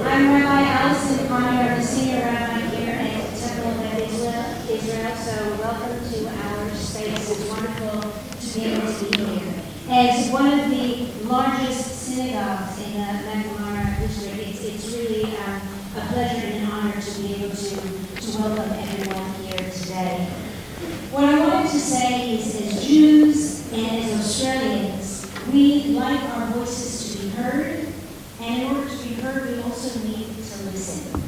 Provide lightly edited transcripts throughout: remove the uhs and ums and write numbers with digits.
I'm Rabbi Allison Connor, the senior rabbi here at the Temple of Israel. So welcome to our space. It's wonderful to be able to be here. As one of the largest synagogues in the Macnamara district, it's really a pleasure and an honor to be able to welcome everyone here today. What I wanted to say is, as Jews and as Australians, we like our voices to be heard, and in order to be heard, we also need to listen.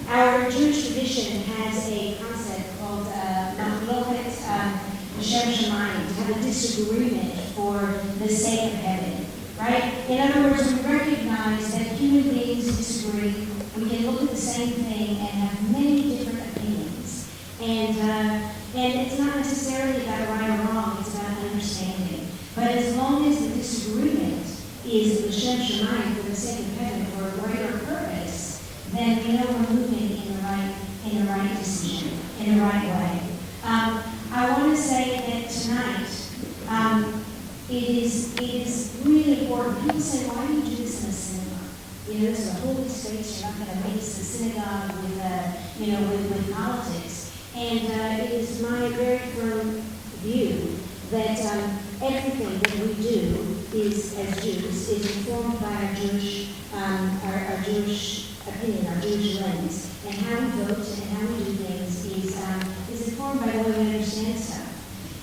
Our Jewish tradition has a concept called Macnamara, Shem Shemayim, to have a disagreement for the sake of heaven, right? In other words, we recognize that human beings disagree. We can look at the same thing and have many different opinions. And it's not necessarily about right or wrong, it's about understanding. But as long as the disagreement is the Shem Shemayim, for the sake of heaven, for a greater purpose, then we know we're moving in the right decision, in the right way. I want to say that tonight, it is really important. People say, why do you do this in a synagogue? You know, this is a holy space. You're not going to mix the synagogue with politics. And it is my very firm view that everything that we do is, as Jews, is informed by our Jewish opinion, our Jewish lens, and how we vote and how we do things is informed by the way we understand stuff.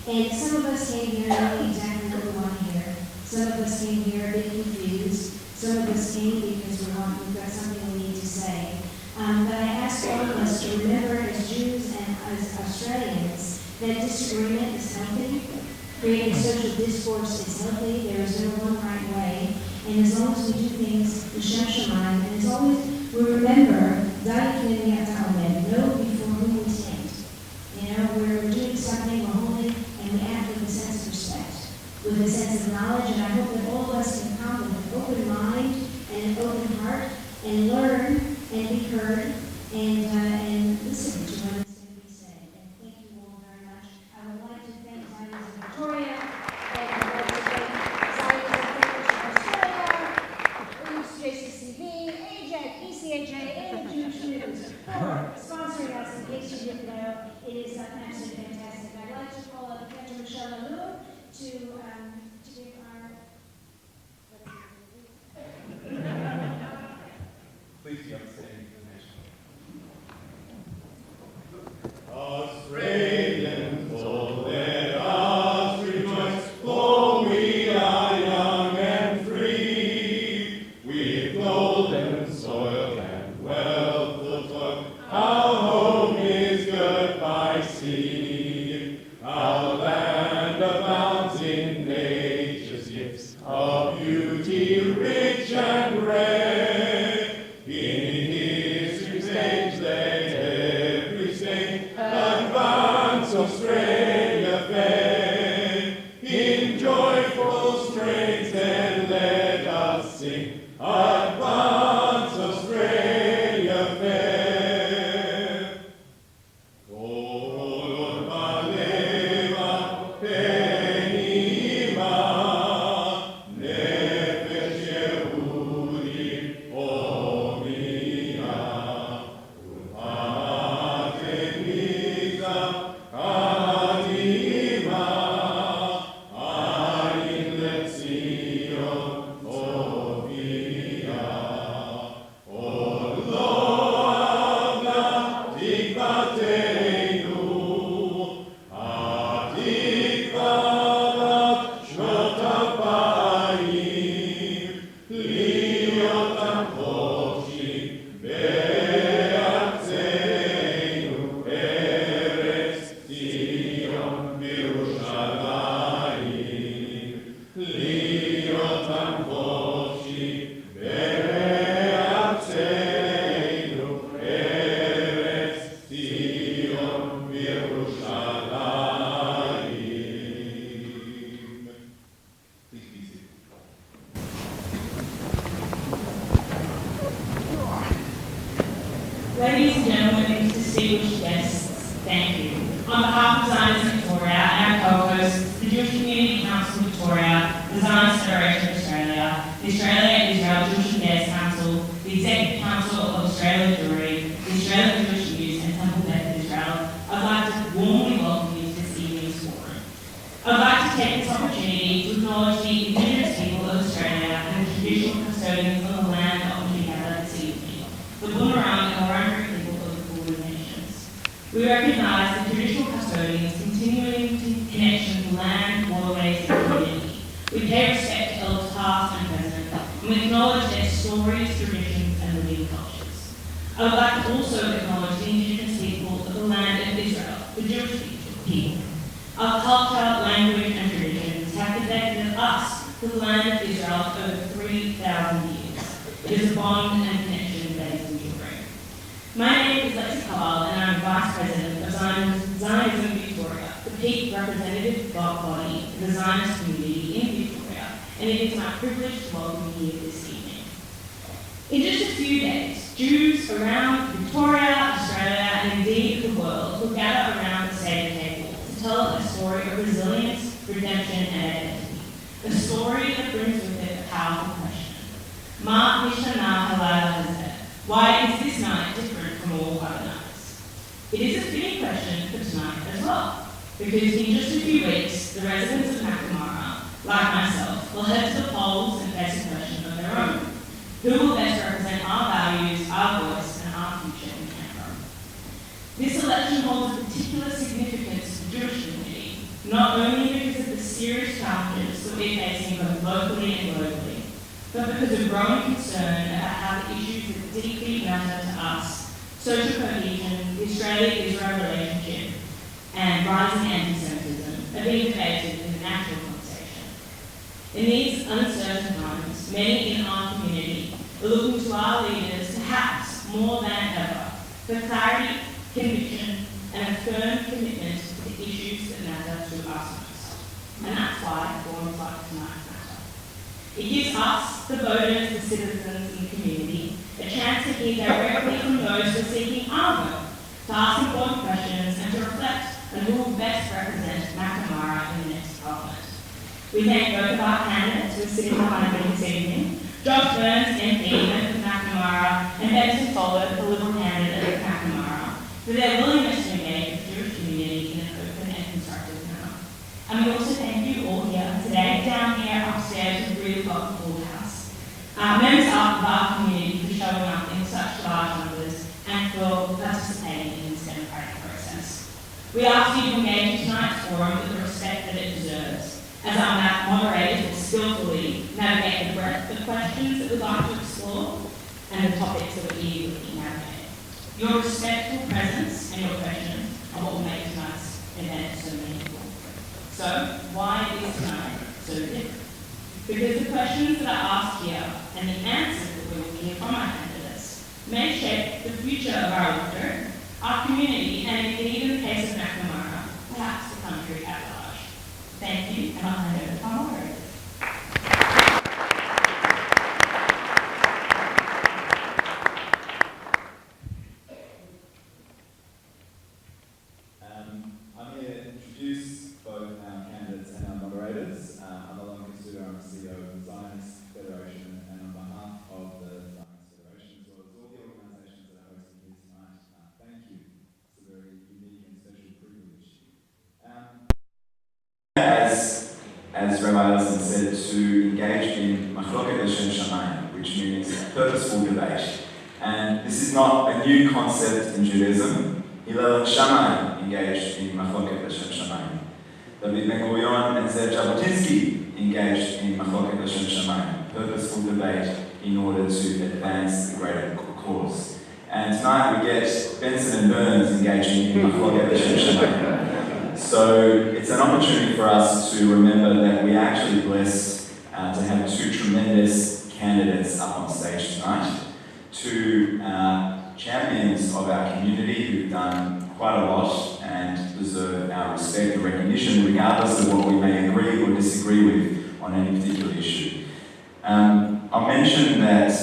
And some of us came here knowing exactly what we want to hear. Some of us came here a bit confused. Some of us came because we've got something we need to say. But I ask all of us to remember, as Jews and as Australians, that disagreement is healthy. Creating social discourse is healthy. There is no one right way. And as long as we do things with Shem Shemayim, and as long as we remember, know before whom we stand. You know, we're doing something, we're holy, and we act with a sense of respect, with a sense of knowledge. And I hope that all of us can come with an open mind and an open heart and learn and be heard and listen to what is going to be said. And thank you all very much. I would like to thank Zionist Victoria, and I would like to thank Zionist JCCV, AJAC, ECHA, and Jewish News for sponsoring us. In case you didn't know, it is absolutely fantastic. I'd like to call up Dr. Michelle Malou to give our... Please be on stage. Australians, oh, let us rejoice, for we are young and free, with golden soil and wealth of toil. Our home is good by sea, our land abounds in nature's gifts, of beauty rich and rare. In history's stage, let every state advance Australia fair. In joyful strains then let us sing, advance Australia fair. O Lord, Maleva, Penima, Nefesh Yehudi, Omnia, attendees, Kadima, Ayin Letzion, Ovia, O Lord, Tikvateinu, Atikvat Shot Apayim, Liot Amchoshim, Be'artzeinu, Eretz Zion, Yerushalayim, Liot Amchoshim, Be'artzeinu, Eretz Zion, Yerushalayim. Please be seated. Ladies and gentlemen, distinguished guests, thank you. On behalf of Zionist Victoria and our co-hosts, the Jewish Community Council Victoria, the Zionist Federation of Australia, the Australia Israel Jewish Affairs Council, the Executive Council Council of Australia during the Australian Jewish News and Temple Beth Israel, I'd like to warmly welcome you to this evening's forum. I'd like to take this opportunity to acknowledge the Indigenous people of Australia and the traditional custodians of the land on which we gather this evening, the Boonwurrung and Wurundjeri people of the Kulin Nations. We recognise the traditional custodians' continuing connection to land, waterways, and community. We pay respect to elders past and present, and we acknowledge their stories, traditions, and living cultures. I would like to also acknowledge the Indigenous people of the land of Israel, the Jewish people. Our culture, language, and traditions have connected us to the land of Israel for over 3,000 years. It is a bond and connection that is enduring. My name is Lexi Carl, and I'm Vice President of Zionism Victoria, the peak representative body of the Zionist community in Victoria, and it is my privilege to welcome you here this evening. In just a few days, Jews around Victoria, Australia, and indeed the world will gather around the Seder table to tell a story of resilience, redemption, and identity. A story that brings with it a powerful question. Ma Mishnah Halal Hazeh. Why is this night different from all other nights? It is a fitting question for tonight as well, because in just a few weeks, the residents of Macnamara, like myself, will head to the polls and face a question of their own. Who will best represent our values, our voice, and our future in Canberra? This election holds a particular significance to the Jewish community, not only because of the serious challenges that we're facing both locally and globally, but because of growing concern about how the issues that deeply matter to us, social cohesion, the Australia-Israel relationship, and rising anti-Semitism, are being debated in the national conversation. In these uncertain times, many in our community are looking to our leaders, perhaps more than ever, for clarity, conviction, and a firm commitment to the issues that matter to us most. And that's why forums like tonight matter. It gives us, the voters, the citizens in the community, a chance to hear directly from those who are seeking our vote, to ask important questions and to reflect on who will best represent Macnamara in the next parliament. We thank both of our candidates who are sitting behind me this evening, Josh Burns, MP for Macnamara, and Benson Saulo, the Liberal candidate for Macnamara, for their willingness to engage with the Jewish community in an open and constructive manner. And we also thank you all here today, down here upstairs in the really welcome full house. Members of our community for showing up in such large numbers and for participating in this democratic process. We ask you to engage in tonight's forum with the respect that it deserves, as our moderators will skillfully navigate the breadth of questions that we'd like to explore and the topics that we're eagerly navigate. Your respectful presence and your questions are what will make tonight's event so meaningful. So, why is tonight so different? Because the questions that are asked here and the answers that we will hear from our candidates may shape the future of our electorate, our community, and indeed in the case of Macnamara, perhaps the country at large. Thank you, and I'll hand over to our moderators. I'm here to introduce both our candidates and our moderators. I'm Alon Kasuda, I'm the CEO of the Zionist Federation, and on behalf of the Zionist Federation, as well as all the organisations that are hosting here tonight, thank you. It's a very unique and special privilege. As Rabbi Ellison said, to engage in machloket l'shem shamayim, which means purposeful debate. And this is not a new concept in Judaism. Hillel Shammai engaged in machloket l'shem shamayim. David Ben-Gurion and Zev Jabotinsky engaged in machloket l'shem shamayim, purposeful debate in order to advance the greater cause. And tonight we get Benson and Burns engaging in machloket l'shem shamayim. So it's an opportunity for us to remember that we are actually blessed to have two tremendous candidates up on stage tonight, two champions of our community who've done quite a lot and deserve our respect and recognition regardless of what we may agree or disagree with on any particular issue. I'll mention that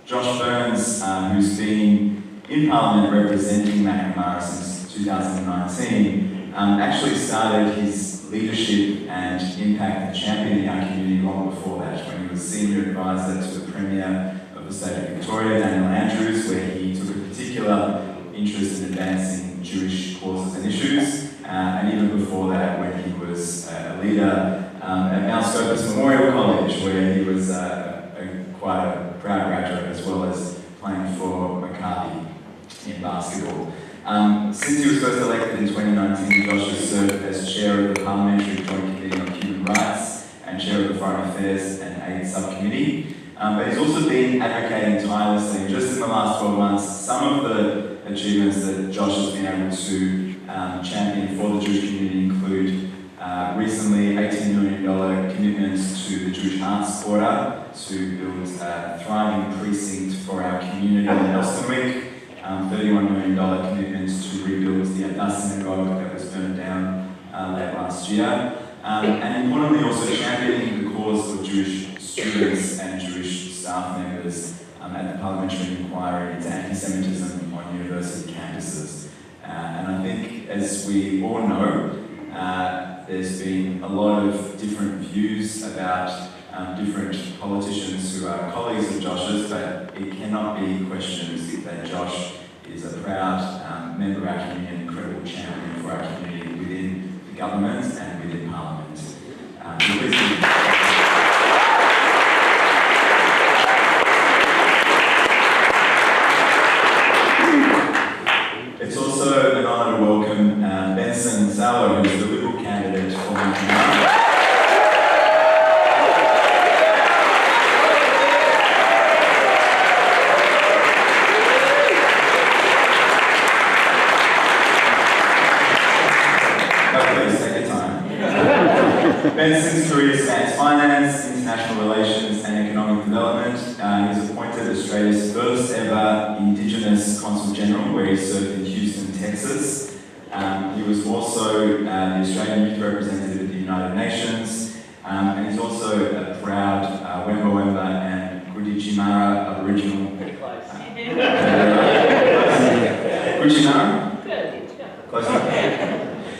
Josh Burns, who's been in Parliament representing Macnamara since 2019, actually started his leadership and impact and championing our community long before that, when he was senior advisor to the Premier of the State of Victoria, Daniel Andrews, was quite a proud graduate, as well as playing for Maccabi in basketball. Since he was first elected in 2019, Josh has served as chair of the Parliamentary Joint Committee on Human Rights and chair of the Foreign Affairs and Aid Subcommittee. But he's also been advocating tirelessly. Just in the last 12 months, some of the achievements that Josh has been able to champion for the Jewish community include recently $18 million commitments to the Jewish Arts Quarter to build a thriving precinct for our community in Elsternwick, $31 million commitments to rebuild the Adass synagogue that was burned down late last year, and importantly also championing the cause of Jewish students and Jewish staff members at the parliamentary inquiry into anti-Semitism on university campuses. And I think, as we all know, there's been a lot of different views about different politicians who are colleagues of Josh's, but it cannot be questioned that Josh is a proud member of our community and an incredible champion for our community within the government and within Parliament. It's also an honour to welcome Benson Saulo, who is the Liberal candidate for Macnamara. Please take your time. Benson's career spans finance, international relations, and economic development. He was appointed Australia's first ever Indigenous Consul General, where he served in Houston, Texas. He was also the Australian Youth Representative at the United Nations, and he's also a proud Wemba and Gudijimara Aboriginal. Gudijimara? Close enough.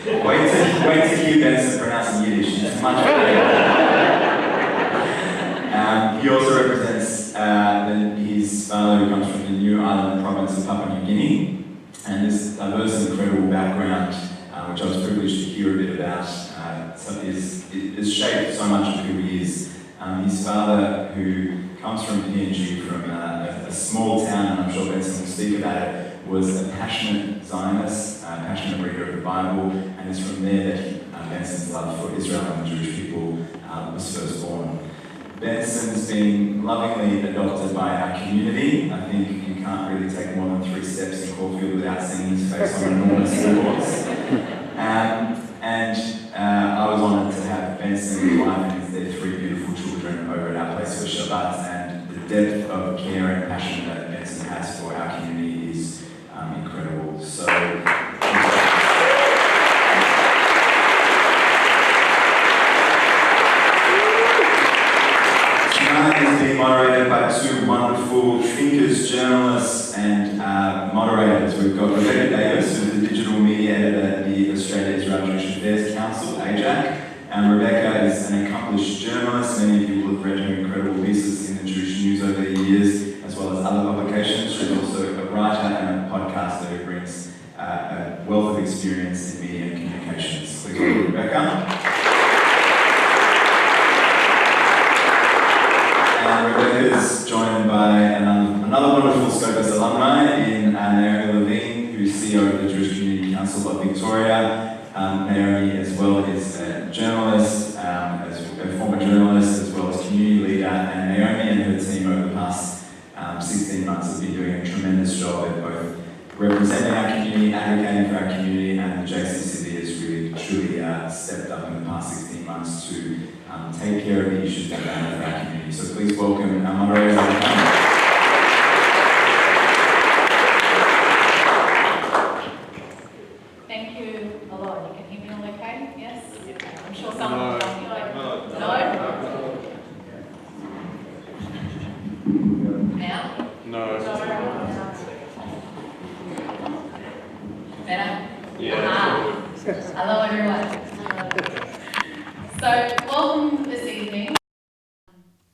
Wait to hear Benson pronouncing Yiddish. It's much better. He also represents his father, who comes from the New Ireland province of Papua New Guinea, and this diverse and incredible background, which I was privileged to hear a bit about, is shaped so much of who he is. His father, who comes from PNG, from a small town, and I'm sure Benson will speak about it, was a passionate Zionist, passionate reader of the Bible, and it's from there that Benson's love for Israel and the Jewish people was first born. Benson's been lovingly adopted by our community. I think you can't really take more than 3 steps in Caulfield without seeing his face on enormous billboards. I was honoured to have Benson, his wife, and their 3 beautiful children over at our place for Shabbat, and the depth of care and passion that Benson has for our community is incredible. So, tonight is being moderated by 2 wonderful thinkers, journalists, and moderators. We've got Rebecca Davis, who's the digital media editor at the Australia Israel Jewish Affairs Council, AJAC. Rebecca is an accomplished journalist. Many of you will have read her incredible pieces in the Jewish News over the years, as well as other publications. She's also a writer and a podcaster who brings a wealth of experience in media and communications. Please welcome Rebecca. And Rebecca is joined by another wonderful Scopus alumni in Naomi Levine, who's CEO of the Jewish Community Council of Victoria. Naomi, as well, is a journalist, a former journalist, as well as community leader. And Naomi and her team over the past 16 months have been doing a tremendous job at both representing our community, advocating for our community, and the JCCB has really truly stepped up in the past 16 months to take care of the issues that matter for our community. So please welcome our moderator. Thank you a lot. You can hear me all okay? Yes? I'm sure someone will tell me like, no? Now? No. Better? Yeah. Hello everyone. So, welcome this evening.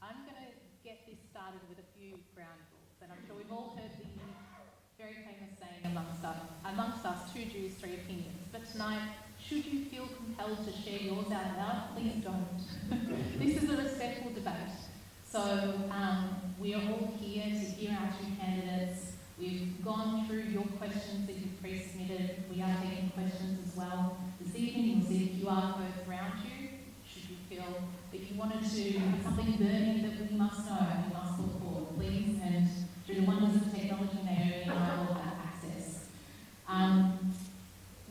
I'm going to get this started with a few ground rules, and I'm sure we've all heard the very famous saying amongst us, 2 Jews, 3 opinions. But tonight, should you feel compelled to share yours out loud, please don't. This is a respectful debate. So we are all here to hear our two candidates. We've gone through your questions that you've pre-submitted. We are taking questions as well. This evening you'll see the QR code around you. Should you feel that you wanted to have something burning that we must know, we must look for, please. And through the wonders of technology, Naomi and I will have access.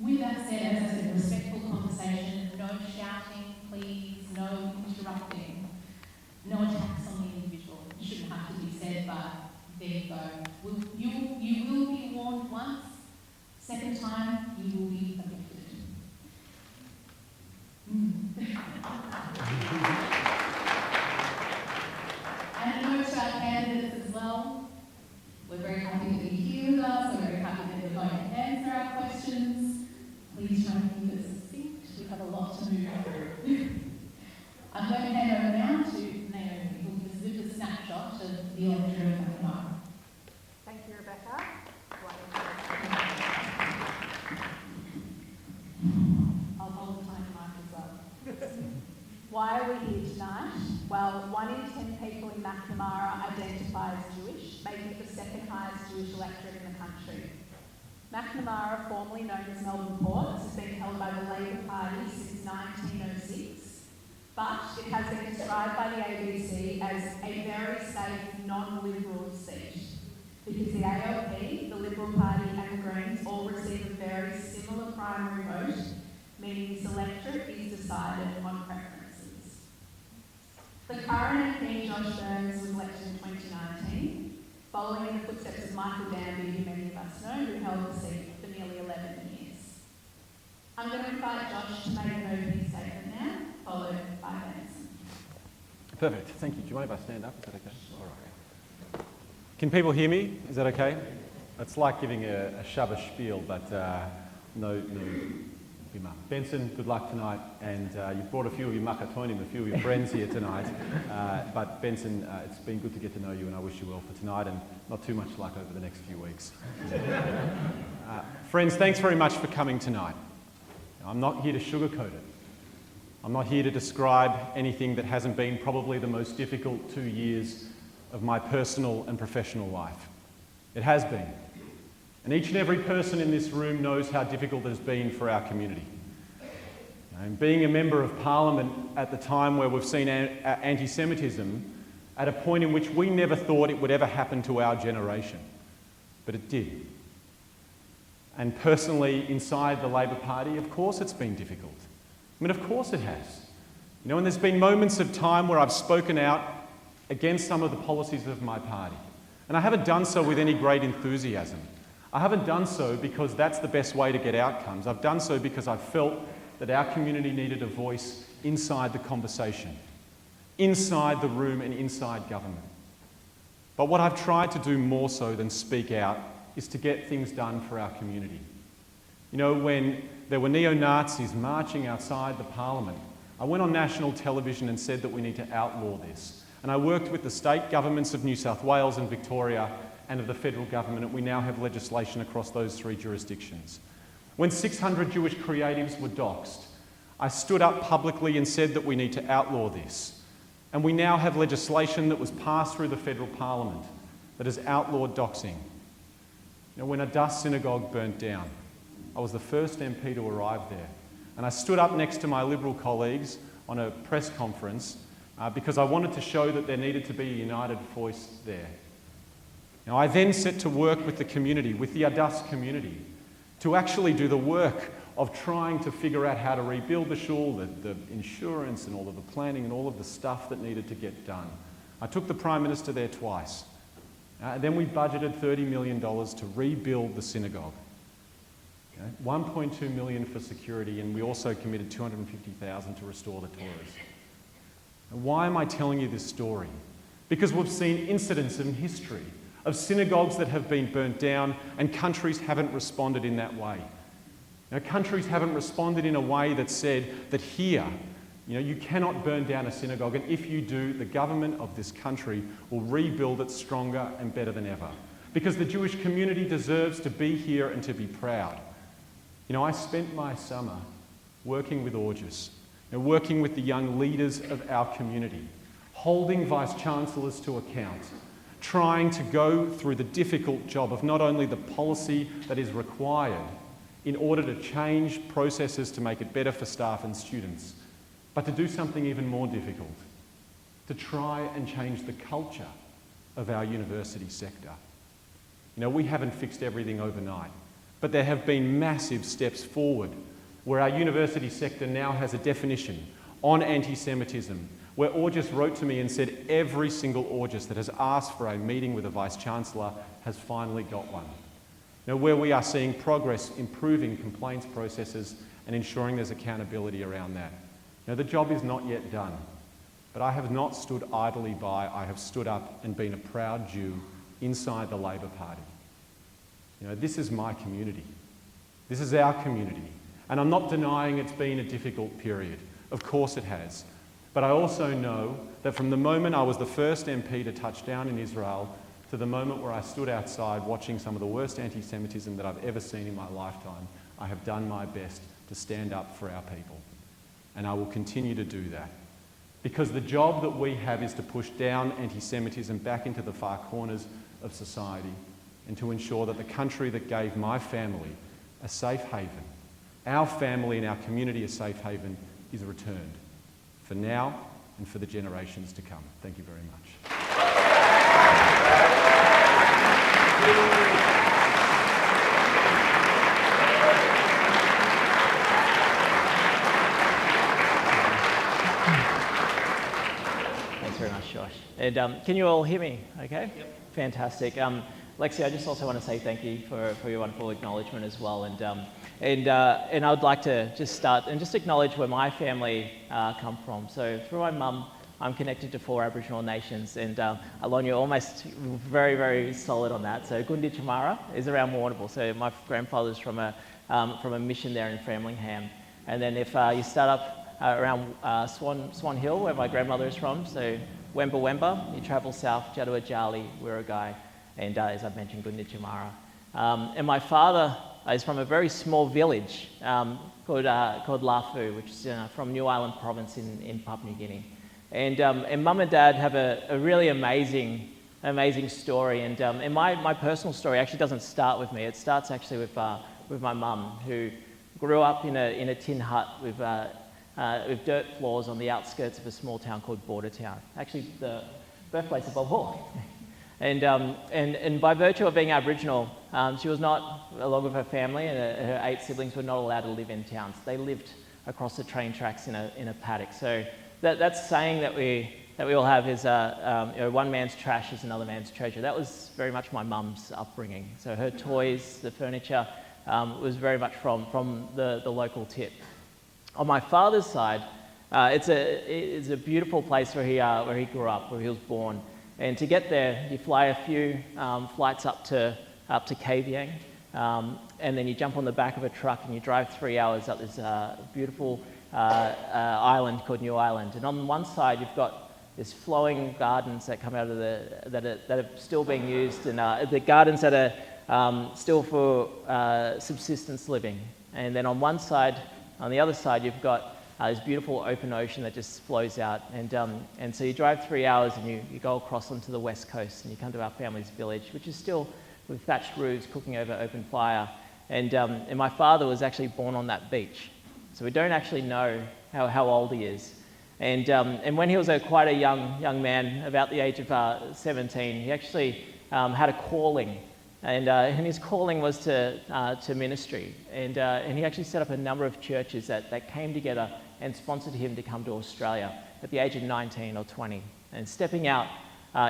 With that said, as I said, respectful conversation, no shouting, please, no interrupting, no attacks on the individual. It shouldn't have to be said, but there you go. You will be warned once, second time you will be evicted. And a note to our candidates as well. We're very happy that you're here with us. We're very happy that you're going to answer our questions. Please try and keep it succinct. We have a lot to move through. I'm going to hand over now to Naomi, who will give us a bit of a snapshot of the electorate of Macnamara. Thank you, Rebecca. I'll hold the time mark as well. Why are we here tonight? Well, 1 in 10 people in Macnamara identify as Jewish, making it the second highest Jewish electorate in the country. Macnamara, formerly known as Melbourne Port, has been held by the Labor Party since 1906, but it has been described by the ABC as a very safe, non-Liberal seat, because the ALP, the Liberal Party and the Greens all receive a very similar primary vote, meaning this electorate is decided on preferences. The current MP, Josh Burns, was elected in 2019, following in the footsteps of Michael Danby, who many of us know, who held the seat for nearly 11 years. I'm going to invite Josh to make an opening statement now, followed by Benson. Perfect, thank you. Do you mind if I stand up? Is that okay? All right. Can people hear me? Is that okay? It's like giving a Shabbos spiel, but no bima. Benson, good luck tonight, and you've brought a few of your makatonim, a few of your friends here tonight. But Benson, it's been good to get to know you, and I wish you well for tonight, and not too much luck over the next few weeks. Friends, thanks very much for coming tonight. I'm not here to sugarcoat it. I'm not here to describe anything that hasn't been probably the most difficult 2 years of my personal and professional life. It has been. And each and every person in this room knows how difficult it has been for our community. And being a member of Parliament at the time where we've seen anti-Semitism at a point in which we never thought it would ever happen to our generation. But it did. And personally, inside the Labor Party, of course it's been difficult. I mean, of course it has. You know, and there's been moments of time where I've spoken out against some of the policies of my party. And I haven't done so with any great enthusiasm. I haven't done so because that's the best way to get outcomes. I've done so because I felt that our community needed a voice inside the conversation, inside the room and inside government. But what I've tried to do more so than speak out is to get things done for our community. You know, when there were neo-Nazis marching outside the Parliament, I went on national television and said that we need to outlaw this. And I worked with the state governments of New South Wales and Victoria and of the federal government, and we now have legislation across those 3 jurisdictions. When 600 Jewish creatives were doxed, I stood up publicly and said that we need to outlaw this. And we now have legislation that was passed through the federal parliament that has outlawed doxing. You know, when a Adass synagogue burnt down, I was the first MP to arrive there. And I stood up next to my Liberal colleagues on a press conference because I wanted to show that there needed to be a united voice there. Now, I then set to work with the community, with the Adass community, to actually do the work of trying to figure out how to rebuild the shul, the insurance and all of the planning and all of the stuff that needed to get done. I took the Prime Minister there twice. Then we budgeted $30 million to rebuild the synagogue. Okay? $1.2 million for security, and we also committed $250,000 to restore the Torahs. And why am I telling you this story? Because we've seen incidents in history of synagogues that have been burnt down, and countries haven't responded in that way. Now, countries haven't responded in a way that said that here, you know, you cannot burn down a synagogue, and if you do, the government of this country will rebuild it stronger and better than ever. Because the Jewish community deserves to be here and to be proud. You know, I spent my summer working with Orges, working with the young leaders of our community, holding vice-chancellors to account, trying to go through the difficult job of not only the policy that is required in order to change processes to make it better for staff and students, but to do something even more difficult, to try and change the culture of our university sector. You know, we haven't fixed everything overnight, but there have been massive steps forward where our university sector now has a definition on anti-Semitism, where August wrote to me and said every single August that has asked for a meeting with a Vice-Chancellor has finally got one. You know, where we are seeing progress improving complaints processes and ensuring there's accountability around that. Now, the job is not yet done, but I have not stood idly by. I have stood up and been a proud Jew inside the Labor Party. You know, this is my community. This is our community. And I'm not denying it's been a difficult period. Of course it has. But I also know that from the moment I was the first MP to touch down in Israel to the moment where I stood outside watching some of the worst anti-Semitism that I've ever seen in my lifetime, I have done my best to stand up for our people. And I will continue to do that. Because the job that we have is to push down anti-Semitism back into the far corners of society and to ensure that the country that gave my family a safe haven, our family and our community a safe haven, is returned for now and for the generations to come. Thank you very much. Thanks very much, Josh. And can you all hear me okay? Yep. Fantastic. Lexi, I just also want to say thank you for your wonderful acknowledgement as well. And I would like to just start and just acknowledge where my family come from. So through my mum, I'm connected to 4 Aboriginal nations, and Alon, you're almost very, very solid on that. So Gunditjmara is around Warrnambool. So my grandfather's from a mission there in Framlingham. And then if you start up around Swan Hill, where my grandmother is from, so Wemba Wemba, you travel south, Jadua Jali, Wirragai, and as I've mentioned, Gunditjmara. And my father is from a very small village called Lafu, which is from New Island province in Papua New Guinea. And mum and dad have a really amazing story. And my personal story actually doesn't start with me. It starts actually with my mum, who grew up in a tin hut with dirt floors on the outskirts of a small town called Bordertown, actually the birthplace of Bob Hawke. And by virtue of being Aboriginal, she was not, along with her family, and her 8 siblings were not allowed to live in towns. They lived across the train tracks in a paddock. So that's saying that we all have is one man's trash is another man's treasure. That was very much my mum's upbringing. So her toys, the furniture, was very much from the local tip. On my father's side, it's a beautiful place where he grew up, where he was born. And to get there, you fly a few flights up to Kavieng, and then you jump on the back of a truck and you drive 3 hours up this beautiful island called New Island. And on one side, you've got this flowing gardens that come out of that are still being used, and the gardens that are still for subsistence living. And then on the other side, you've got this beautiful open ocean that just flows out. And so you drive 3 hours and you go across onto the west coast and you come to our family's village, which is still with thatched roofs cooking over open fire. And my father was actually born on that beach. So we don't actually know how old he is. And when he was quite a young man, about the age of 17, he actually had a calling. And his calling was to ministry. And he actually set up a number of churches that came together and sponsored him to come to Australia at the age of 19 or 20. And stepping out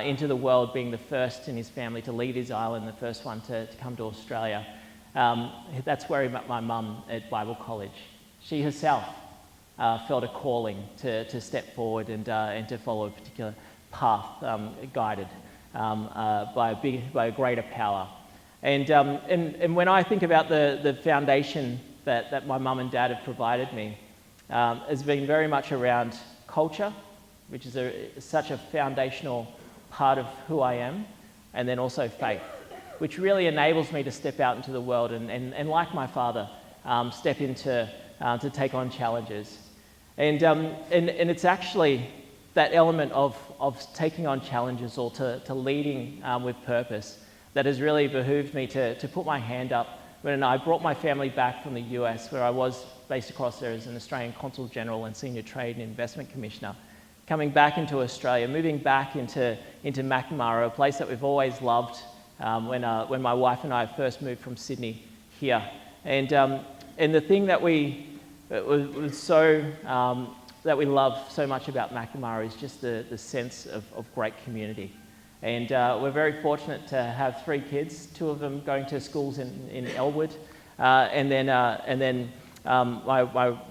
into the world, being the first in his family to leave his island, the first one to come to Australia. That's where he met my mum at Bible College. She herself felt a calling to step forward and to follow a particular path guided by a greater power. And when I think about the foundation that my mum and dad have provided me, has been very much around culture, which is such a foundational part of who I am, and then also faith, which really enables me to step out into the world and like my father, step into to take on challenges. And it's actually that element of taking on challenges or to leading with purpose that has really behooved me to put my hand up when I brought my family back from the US, where I was based across there as an Australian Consul General and Senior Trade and Investment Commissioner. Coming back into Australia, moving back into Macnamara, a place that we've always loved when my wife and I first moved from Sydney here. And the thing that we love so much about Macnamara is just the sense of great community. And we're very fortunate to have 3 kids, 2 of them going to schools in Elwood, and then my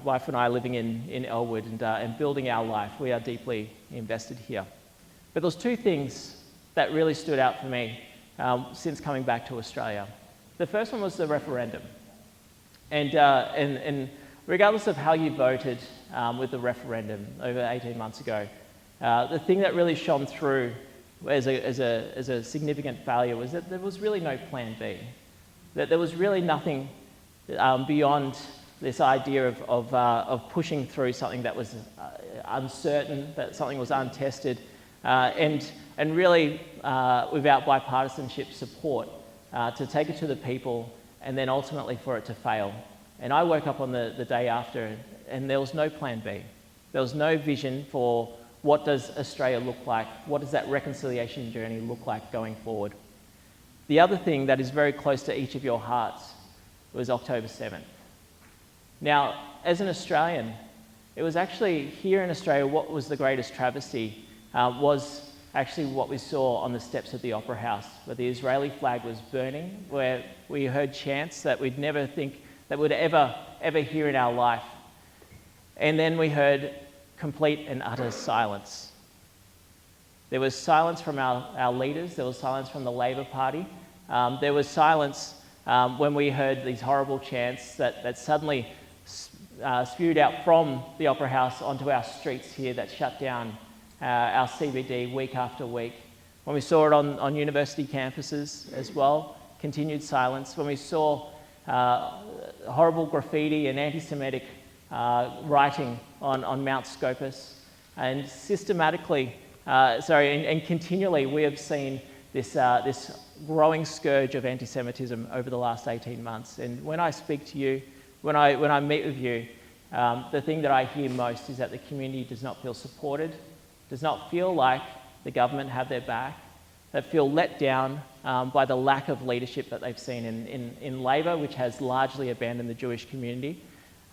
wife and I are living in Elwood and building our life. We are deeply invested here. But there's 2 things that really stood out for me since coming back to Australia. The first one was the referendum. And regardless of how you voted with the referendum over 18 months ago, the thing that really shone through as a significant failure was that there was really no plan B. That there was really nothing beyond this idea of pushing through something that was uncertain, that something was untested, and really without bipartisanship support to take it to the people and then ultimately for it to fail. And I woke up on the day after and there was no plan B. There was no vision for what does Australia look like, what does that reconciliation journey look like going forward. The other thing that is very close to each of your hearts was October 7th. Now, as an Australian, it was actually here in Australia what was the greatest travesty was actually what we saw on the steps of the Opera House, where the Israeli flag was burning, where we heard chants that we'd never think that we'd ever hear in our life. And then we heard complete and utter silence. There was silence from our leaders, there was silence from the Labor Party, there was silence when we heard these horrible chants that suddenly spewed out from the Opera House onto our streets here that shut down our CBD week after week. When we saw it on university campuses as well, continued silence. When we saw horrible graffiti and anti-Semitic writing on Mount Scopus, and systematically, and continually, we have seen this growing scourge of anti-Semitism over the last 18 months. And when I speak to you, when I meet with you, the thing that I hear most is that the community does not feel supported, does not feel like the government have their back, that feel let down by the lack of leadership that they've seen in Labor, which has largely abandoned the Jewish community.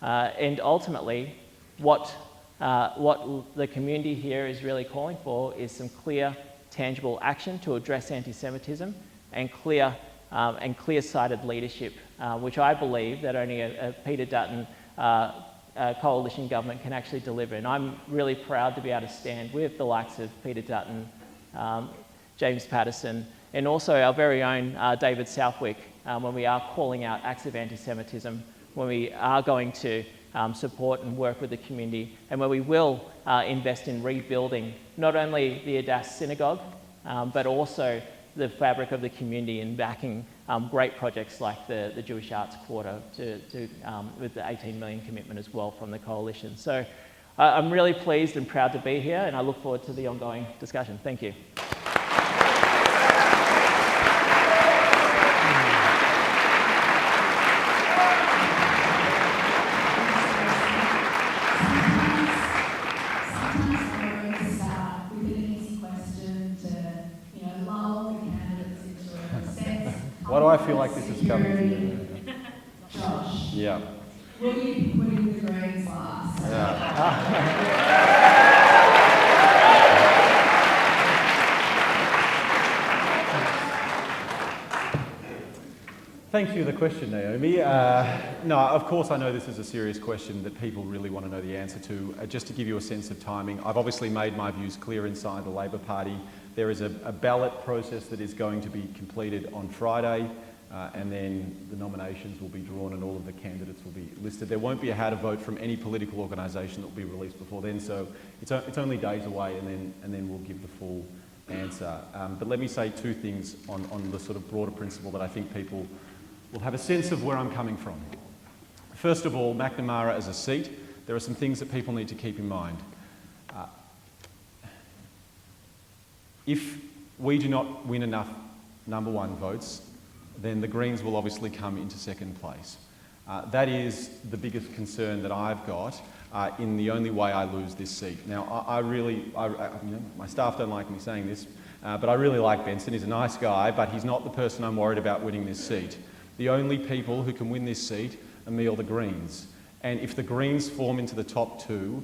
And ultimately, what the community here is really calling for is some clear, tangible action to address anti-Semitism and clear-sighted leadership, which I believe that only a Peter Dutton coalition government can actually deliver. And I'm really proud to be able to stand with the likes of Peter Dutton, James Patterson, and also our very own David Southwick when we are calling out acts of anti-Semitism, when we are going to support and work with the community, and where we will invest in rebuilding not only the Adass Synagogue, but also the fabric of the community and backing great projects like the Jewish Arts Quarter with the 18 million commitment as well from the coalition. So I'm really pleased and proud to be here, and I look forward to the ongoing discussion. Thank you. Why do I feel like this is coming to you? Josh. Yeah. Will you be putting the grades last? Thank you for the question, Naomi. No, of course I know this is a serious question that people really want to know the answer to. Just to give you a sense of timing, I've obviously made my views clear inside the Labor Party. There is a ballot process that is going to be completed on Friday, and then the nominations will be drawn and all of the candidates will be listed. There won't be a how to vote from any political organisation that will be released before then, so it's only days away, and then we'll give the full answer. But let me say 2 things on the sort of broader principle that I think people will have a sense of where I'm coming from. First of all, Macnamara as a seat, there are some things that people need to keep in mind. If we do not win enough number one votes, then the Greens will obviously come into second place. That is the biggest concern that I've got in the only way I lose this seat. Now, my staff don't like me saying this, but I really like Benson. He's a nice guy, but he's not the person I'm worried about winning this seat. The only people who can win this seat are me or the Greens. And if the Greens form into the top two,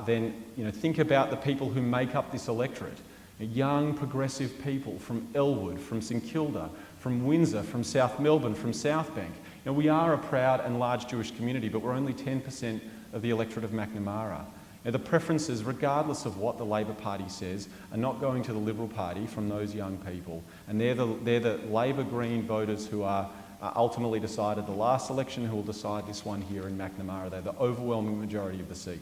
then think about the people who make up this electorate. Young, progressive people from Elwood, from St Kilda, from Windsor, from South Melbourne, from South Bank. We are a proud and large Jewish community, but we're only 10% of the electorate of Macnamara. The preferences, regardless of what the Labor Party says, are not going to the Liberal Party from those young people. And they're the Labor-Green voters who are ultimately decided the last election, who will decide this one here in Macnamara. They're the overwhelming majority of the seat.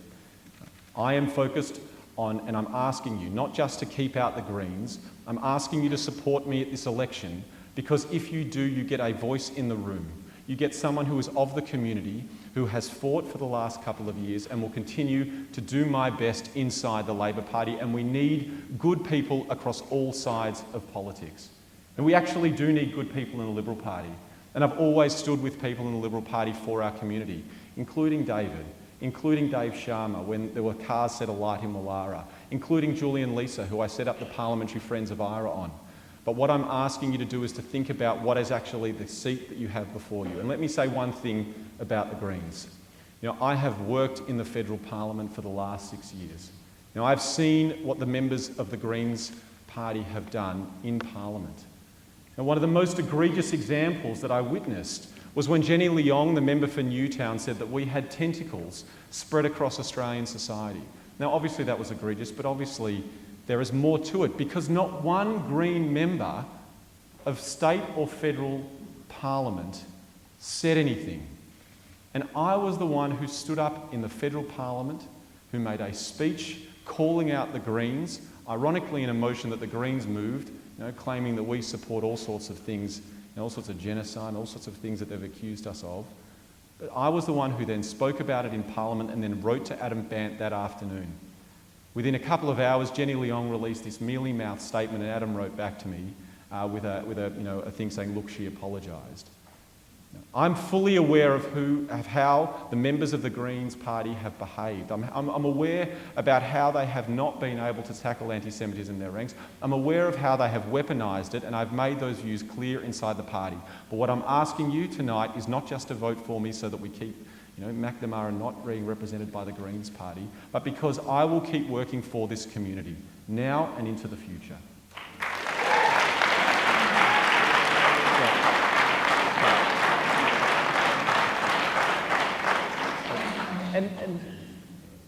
I am focused on, and I'm asking you, not just to keep out the Greens, I'm asking you to support me at this election, because if you do, you get a voice in the room. You get someone who is of the community, who has fought for the last couple of years and will continue to do my best inside the Labor Party, and we need good people across all sides of politics. And we actually do need good people in the Liberal Party. And I've always stood with people in the Liberal Party for our community, including Dave Sharma when there were cars set alight in Wallara, including Julie and Lisa, who I set up the Parliamentary Friends of IRA on. But what I'm asking you to do is to think about what is actually the seat that you have before you. And let me say one thing about the Greens. I have worked in the federal parliament for the last 6 years. I've seen what the members of the Greens party have done in parliament. And one of the most egregious examples that I witnessed was when Jenny Leong, the member for Newtown, said that we had tentacles spread across Australian society. Now, obviously that was egregious, but obviously there is more to it, because not one Green member of state or federal parliament said anything. And I was the one who stood up in the federal parliament, who made a speech calling out the Greens, ironically in a motion that the Greens moved, claiming that we support all sorts of things, all sorts of genocide, all sorts of things that they've accused us of. But I was the one who then spoke about it in Parliament and then wrote to Adam Bant that afternoon. Within a couple of hours, Jenny Leong released this mealy-mouthed statement, and Adam wrote back to me with a thing saying, look, she apologised. I'm fully aware of how the members of the Greens party have behaved. I'm aware about how they have not been able to tackle anti-Semitism in their ranks. I'm aware of how they have weaponised it, and I've made those views clear inside the party. But what I'm asking you tonight is not just to vote for me so that we keep Macnamara not being represented by the Greens party, but because I will keep working for this community, now and into the future.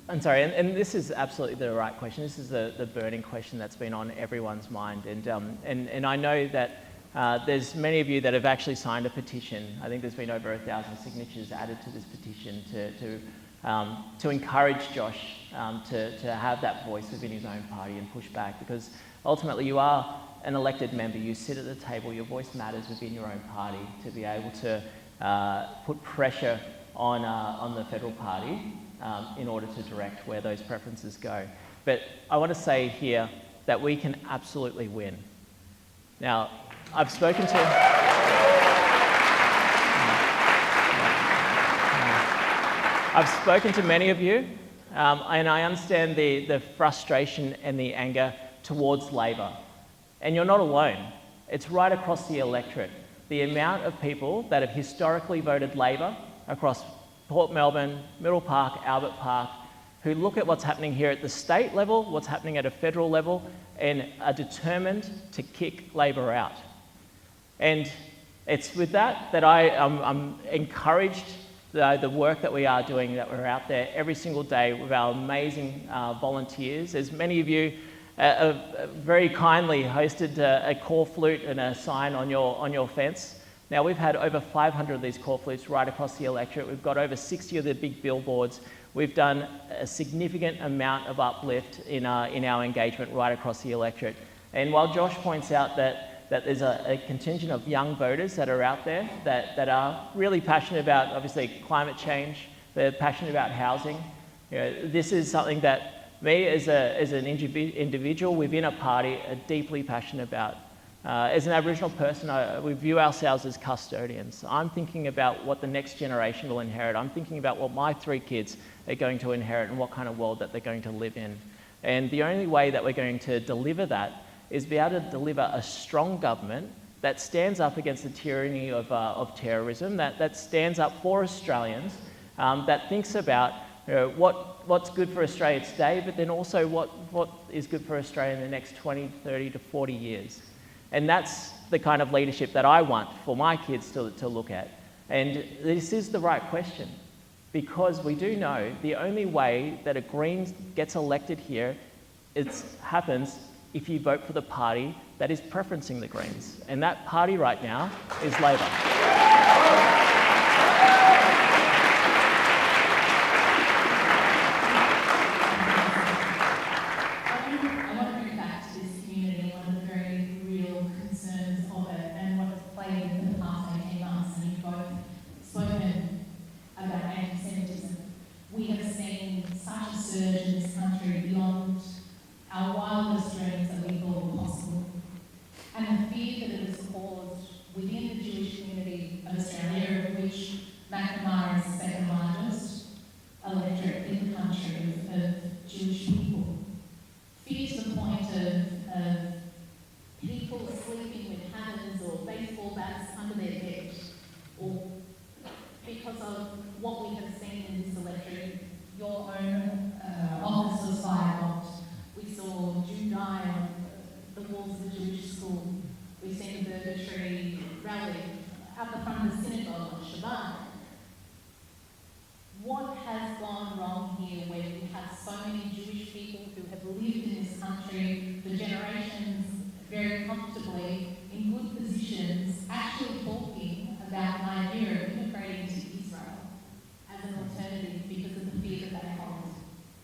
And this is absolutely the right question. This is the burning question that's been on everyone's mind. And I know that there's many of you that have actually signed a petition. I think there's been over 1,000 signatures added to this petition to encourage Josh to have that voice within his own party and push back, because ultimately you are an elected member. You sit at the table. Your voice matters within your own party to be able to put pressure on the federal party in order to direct where those preferences go. But I want to say here that we can absolutely win. Now, I've spoken to many of you, and I understand the frustration and the anger towards Labor. And you're not alone. It's right across the electorate. The amount of people that have historically voted Labor across Port Melbourne, Middle Park, Albert Park, who look at what's happening here at the state level, what's happening at a federal level, and are determined to kick Labor out. And it's with that I'm encouraged the work that we are doing, that we're out there every single day with our amazing volunteers. As many of you very kindly hosted a call flute and a sign on your fence. Now, we've had over 500 of these call flutes right across the electorate. We've got over 60 of the big billboards. We've done a significant amount of uplift in our engagement right across the electorate. And while Josh points out that there's a contingent of young voters that are out there that are really passionate about, obviously, climate change, they're passionate about housing, this is something that me as an individual within a party are deeply passionate about. As an Aboriginal person, we view ourselves as custodians. I'm thinking about what the next generation will inherit. I'm thinking about what my 3 kids are going to inherit and what kind of world that they're going to live in. And the only way that we're going to deliver that is be able to deliver a strong government that stands up against the tyranny of terrorism, that stands up for Australians, that thinks about what's good for Australia today, but then also what is good for Australia in the next 20, 30 to 40 years. And that's the kind of leadership that I want for my kids to look at. And this is the right question, because we do know the only way that a Green gets elected here, it happens if you vote for the party that is preferencing the Greens. And that party right now is Labor. I want to bring back to this community one of the very real concerns of it and what it's played in the past 18 months, and you've both spoken about anti-Semitism. We have seen such a surge in this country beyond our wildest dreams that we thought were possible. And the fear that it has caused within the Jewish community of Australia, of which Macnamara is the second largest electorate in the country of Jewish people. Fear to the point of people sleeping with hammers or baseball bats under their bed, or because of what we have seen in this electorate. Your own office was firebombed. We saw Jew die on the walls of the Jewish school. We've seen the Burger Tree rally out the front of the synagogue on Shabbat. What has gone wrong here where we have so many Jewish people who have lived in this country for generations very comfortably in good positions, actually talking about an idea of immigrating to Israel as an alternative because of the fear that they hold?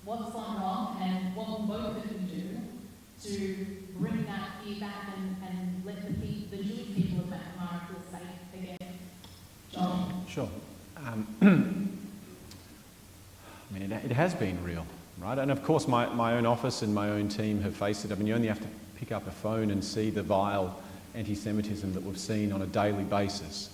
What's gone wrong, and what will both of you do to bring that fear back and let the Jewish people of Macnamara feel safe again? John? Sure. I mean, it has been real, right? And of course, my own office and my own team have faced it. I mean, you only have to pick up a phone and see the vile anti-Semitism that we've seen on a daily basis.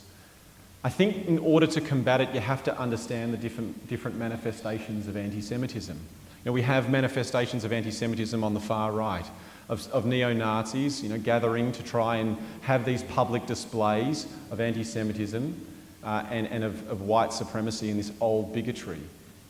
I think in order to combat it, you have to understand the different manifestations of anti-Semitism. You know, we have manifestations of anti-Semitism on the far right, of neo-Nazis, gathering to try and have these public displays of anti-Semitism and of white supremacy and this old bigotry.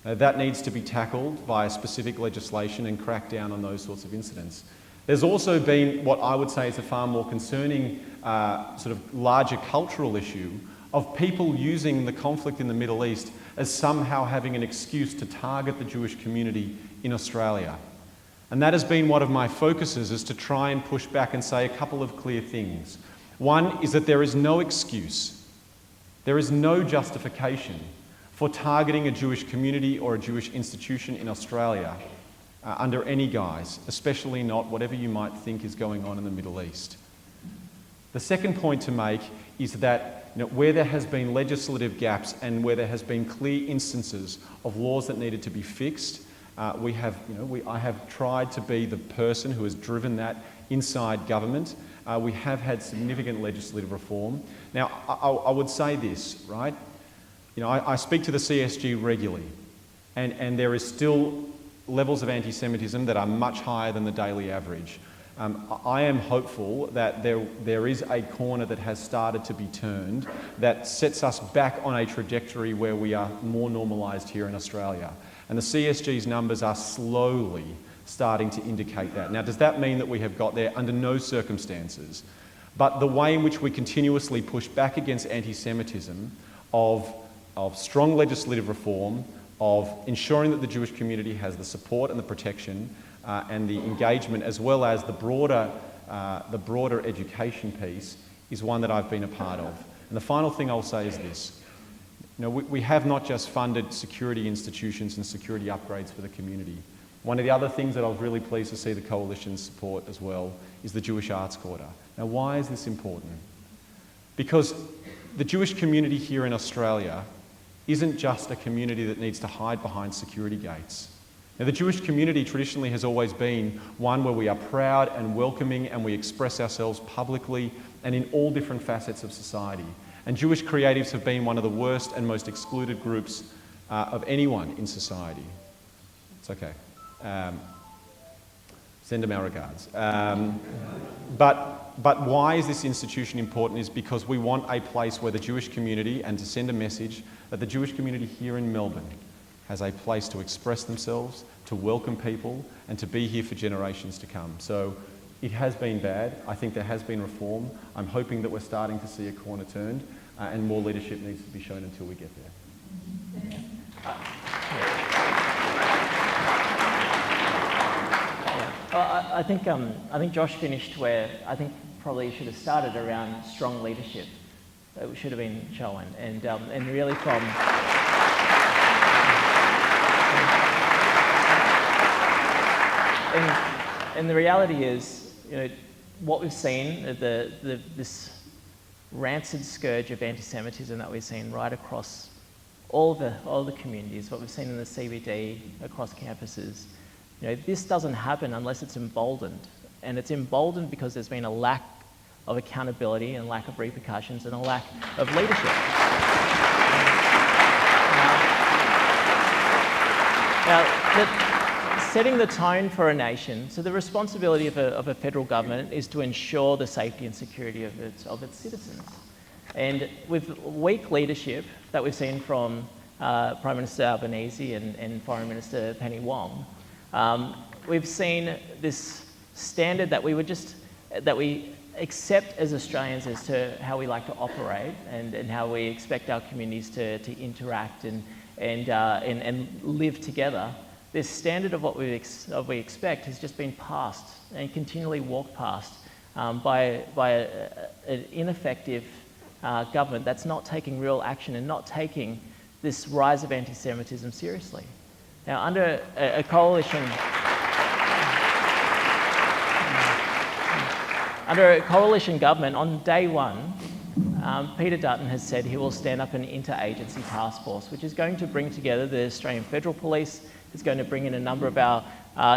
That needs to be tackled via specific legislation and crack down on those sorts of incidents. There's also been what I would say is a far more concerning sort of larger cultural issue of people using the conflict in the Middle East as somehow having an excuse to target the Jewish community in Australia. And that has been one of my focuses, is to try and push back and say a couple of clear things. One is that there is no excuse, there is no justification for targeting a Jewish community or a Jewish institution in Australia under any guise, especially not whatever you might think is going on in the Middle East. The second point to make is that where there has been legislative gaps and where there has been clear instances of laws that needed to be fixed, I have tried to be the person who has driven that inside government. We have had significant legislative reform. Now, I would say this, right? I speak to the CSG regularly, and there is still levels of anti-Semitism that are much higher than the daily average. I am hopeful that there is a corner that has started to be turned that sets us back on a trajectory where we are more normalised here in Australia. And the CSG's numbers are slowly starting to indicate that. Now, does that mean that we have got there? Under no circumstances. But the way in which we continuously push back against anti-Semitism of strong legislative reform, of ensuring that the Jewish community has the support and the protection and the engagement, as well as the broader education piece, is one that I've been a part of. And the final thing I'll say is this. We have not just funded security institutions and security upgrades for the community. One of the other things that I was really pleased to see the Coalition's support as well is the Jewish Arts Quarter. Now, why is this important? Because the Jewish community here in Australia isn't just a community that needs to hide behind security gates. Now, the Jewish community traditionally has always been one where we are proud and welcoming, and we express ourselves publicly and in all different facets of society. And Jewish creatives have been one of the worst and most excluded groups of anyone in society. It's okay. Send them our regards. But why is this institution important is because we want a place where the Jewish community, and to send a message that the Jewish community here in Melbourne has a place to express themselves, to welcome people, and to be here for generations to come. So it has been bad. I think there has been reform. I'm hoping that we're starting to see a corner turned, and more leadership needs to be shown until we get there. Well, I think Josh finished where I think probably should have started around strong leadership. It should have been shown, and really from. And the reality is, what we've seen, this rancid scourge of anti-Semitism that we've seen right across all the communities, what we've seen in the CBD, across campuses, this doesn't happen unless it's emboldened. And it's emboldened because there's been a lack of accountability and lack of repercussions and a lack of leadership. Now, setting the tone for a nation, so the responsibility of a federal government is to ensure the safety and security of its citizens. And with weak leadership that we've seen from Prime Minister Albanese and Foreign Minister Penny Wong, we've seen this standard that we accept as Australians as to how we like to operate and how we expect our communities to interact and live together. This standard of what we expect has just been passed and continually walked past by an ineffective government that's not taking real action and not taking this rise of anti-Semitism seriously. Now, under a coalition government, on day one, Peter Dutton has said he will stand up an interagency task force, which is going to bring together the Australian Federal Police. It's going to bring in a number of our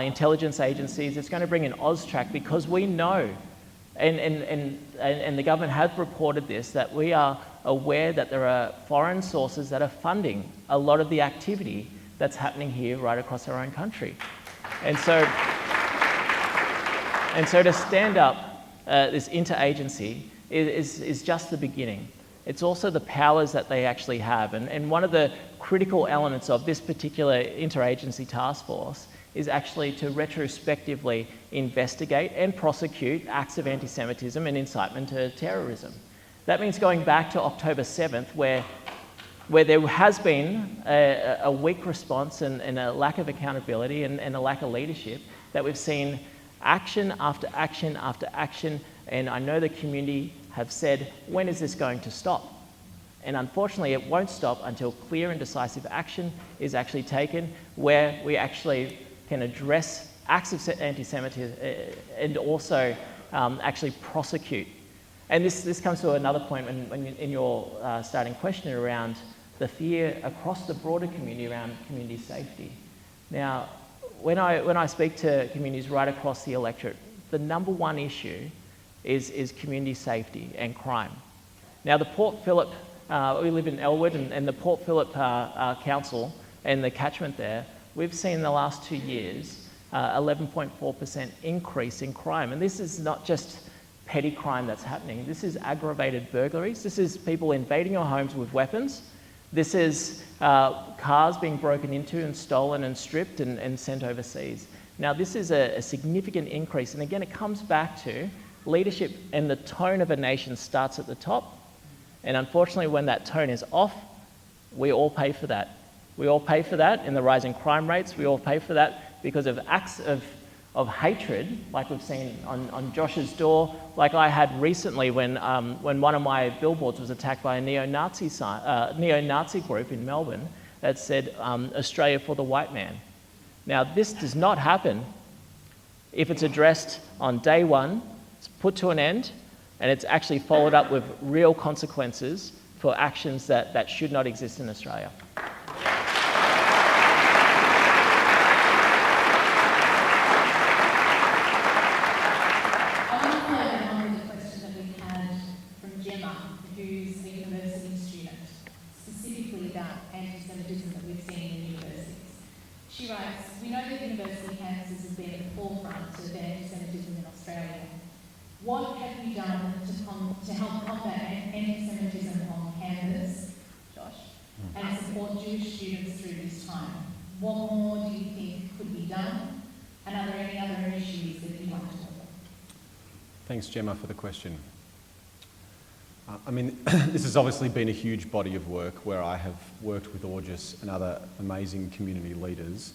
intelligence agencies. It's going to bring in AUSTRAC, because we know, and the government have reported this, that we are aware that there are foreign sources that are funding a lot of the activity that's happening here right across our own country. And so to stand up this interagency is just the beginning. It's also the powers that they actually have. And one of the critical elements of this particular interagency task force is actually to retrospectively investigate and prosecute acts of anti-Semitism and incitement to terrorism. That means going back to October 7th, where there has been a weak response and a lack of accountability and a lack of leadership, that we've seen action after action after action. And I know the community have said, when is this going to stop? And unfortunately, it won't stop until clear and decisive action is actually taken, where we actually can address acts of anti-Semitism and also actually prosecute. And this comes to another point when in your starting question around the fear across the broader community around community safety. Now, when I speak to communities right across the electorate, the number one issue is community safety and crime. Now, the Port Phillip, we live in Elwood, and the Port Phillip Council and the catchment there, we've seen in the last 2 years 11.4% increase in crime. And this is not just petty crime that's happening. This is aggravated burglaries. This is people invading your homes with weapons. This is cars being broken into and stolen and stripped and sent overseas. Now, this is a significant increase. And again, it comes back to leadership, and the tone of a nation starts at the top. And unfortunately, when that tone is off, we all pay for that. We all pay for that in the rising crime rates. We all pay for that because of acts of hatred, like we've seen on Josh's door, like I had recently when one of my billboards was attacked by a neo-Nazi group in Melbourne that said, Australia for the white man. Now, this does not happen if it's addressed on day one, it's put to an end, and it's actually followed up with real consequences for actions that should not exist in Australia. students through this time? What more do you think could be done? And are there any other issues that you'd like to talk about? Thanks, Gemma, for the question. This has obviously been a huge body of work where I have worked with August and other amazing community leaders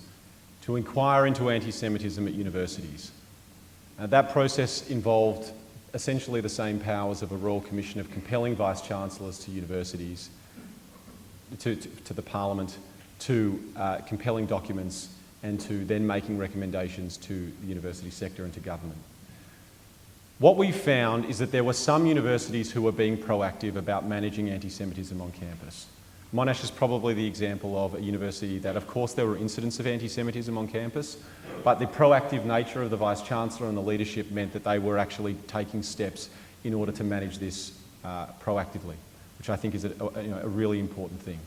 to inquire into anti-Semitism at universities. That process involved essentially the same powers of a Royal Commission of compelling Vice-Chancellors to universities, to the Parliament, to compelling documents, and to then making recommendations to the university sector and to government. What we found is that there were some universities who were being proactive about managing anti-Semitism on campus. Monash is probably the example of a university that, of course, there were incidents of anti-Semitism on campus, but the proactive nature of the Vice-Chancellor and the leadership meant that they were actually taking steps in order to manage this proactively, which I think is a really important thing.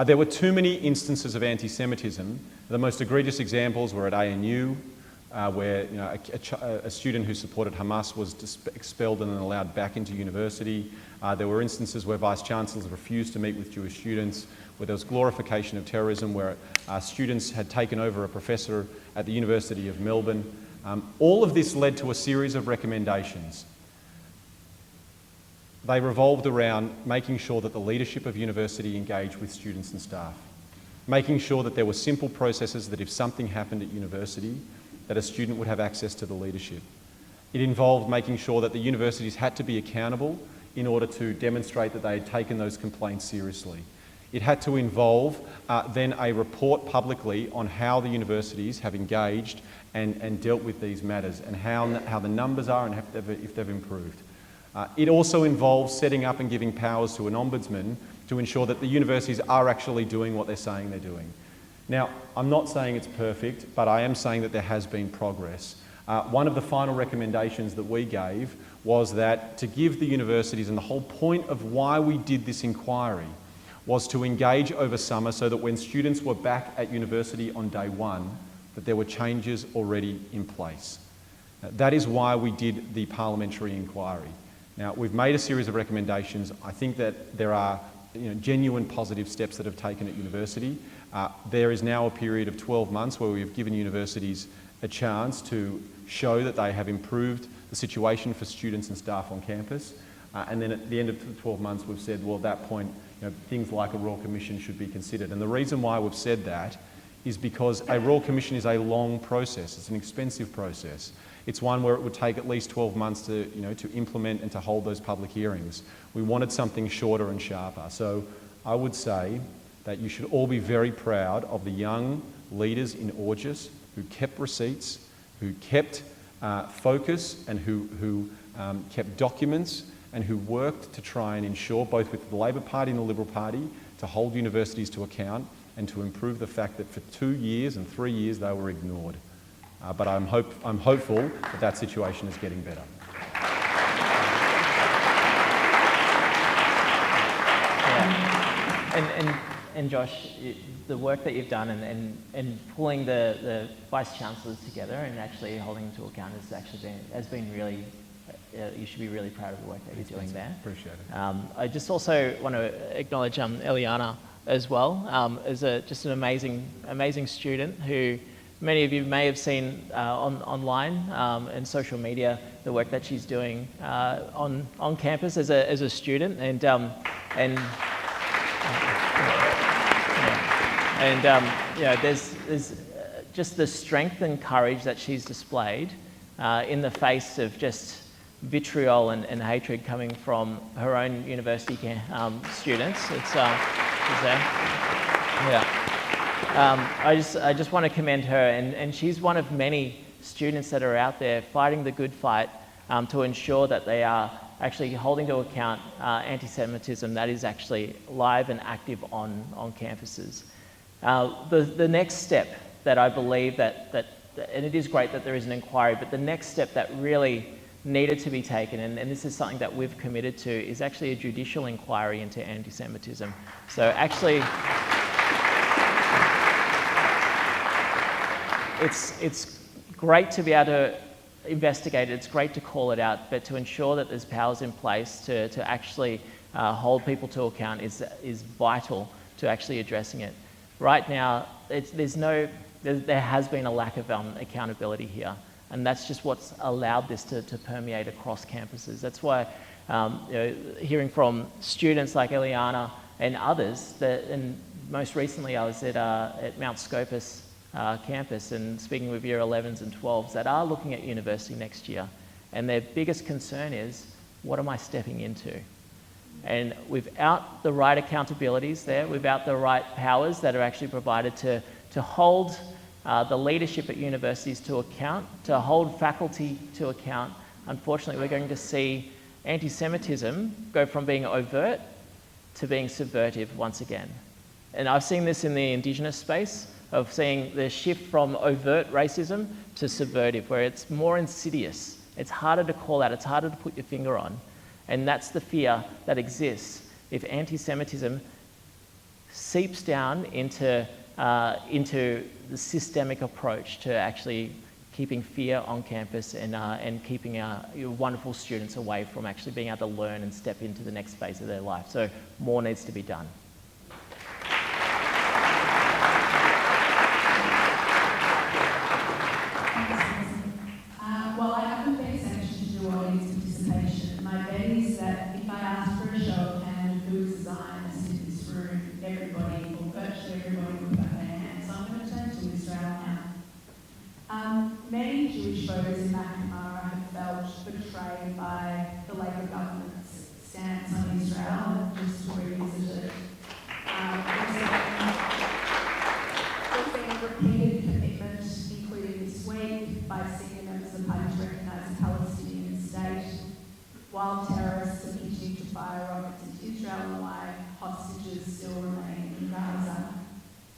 There were too many instances of anti-Semitism. The most egregious examples were at ANU, where a student who supported Hamas was expelled and then allowed back into university. There were instances where Vice-Chancellors refused to meet with Jewish students, where there was glorification of terrorism, where students had taken over a professor at the University of Melbourne. All of this led to a series of recommendations. They revolved around making sure that the leadership of university engaged with students and staff, making sure that there were simple processes that if something happened at university, that a student would have access to the leadership. It involved making sure that the universities had to be accountable in order to demonstrate that they had taken those complaints seriously. It had to involve then a report publicly on how the universities have engaged and dealt with these matters and how the numbers are and if they've improved. It also involves setting up and giving powers to an ombudsman to ensure that the universities are actually doing what they're saying they're doing. Now, I'm not saying it's perfect, but I am saying that there has been progress. One of the final recommendations that we gave was that to give the universities, and the whole point of why we did this inquiry, was to engage over summer so that when students were back at university on day one, that there were changes already in place. That is why we did the parliamentary inquiry. Now, we've made a series of recommendations. I think that there are genuine positive steps that have taken at university. There is now a period of 12 months where we've given universities a chance to show that they have improved the situation for students and staff on campus. And then at the end of the 12 months, we've said, well, at that point, things like a Royal Commission should be considered. And the reason why we've said that is because a Royal Commission is a long process. It's an expensive process. It's one where it would take at least 12 months to implement and to hold those public hearings. We wanted something shorter and sharper. So I would say that you should all be very proud of the young leaders in August who kept receipts, who kept focus, and who kept documents, and who worked to try and ensure, both with the Labor Party and the Liberal Party, to hold universities to account and to improve the fact that for 2 years and 3 years they were ignored. But I'm hopeful that that situation is getting better. Yeah. And Josh, the work that you've done and pulling the Vice-Chancellors together and actually holding them to account has been really, you should be really proud of the work that you're doing there. Appreciate it. I just also want to acknowledge Eliana as well, as just an amazing student who many of you may have seen online and social media, the work that she's doing on campus as a student, there's just the strength and courage that she's displayed in the face of just vitriol and hatred coming from her own university students. I just want to commend her, and she's one of many students that are out there fighting the good fight to ensure that they are actually holding to account anti-Semitism that is actually live and active on campuses. The next step that I believe that, and it is great that there is an inquiry, but the next step that really needed to be taken, and this is something that we've committed to, is actually a judicial inquiry into anti-Semitism. So actually, it's great to be able to investigate it, it's great to call it out, but to ensure that there's powers in place to actually hold people to account is vital to actually addressing it. Right now, there has been a lack of accountability here, and that's just what's allowed this to permeate across campuses. That's why hearing from students like Eliana and others, and most recently I was at Mount Scopus campus and speaking with year 11s and 12s that are looking at university next year, and their biggest concern is, what am I stepping into? And without the right accountabilities there, without the right powers that are actually provided to hold the leadership at universities to account, to hold faculty to account, unfortunately we're going to see anti-Semitism go from being overt to being subversive once again. And I've seen this in the Indigenous space, of seeing the shift from overt racism to subversive, where it's more insidious. It's harder to call out, it's harder to put your finger on. And that's the fear that exists if anti-Semitism seeps down into the systemic approach to actually keeping fear on campus and keeping your wonderful students away from actually being able to learn and step into the next phase of their life. So more needs to be done. Well, I haven't paid attention to audience participation. My bet is that if I asked for a show of hands of who's Zionists in this room, everybody, or virtually everybody, would put their hands. So I'm going to turn to Israel now. Many Jewish voters in Macnamara have felt betrayed by the Labor government's stance on Israel. And just to revisit it, there's been a repeated commitment, including this week, by senior members of the party to recognise a Palestinian state, while terrorists are continuing to fire rockets into Israel and why hostages still remain in Gaza.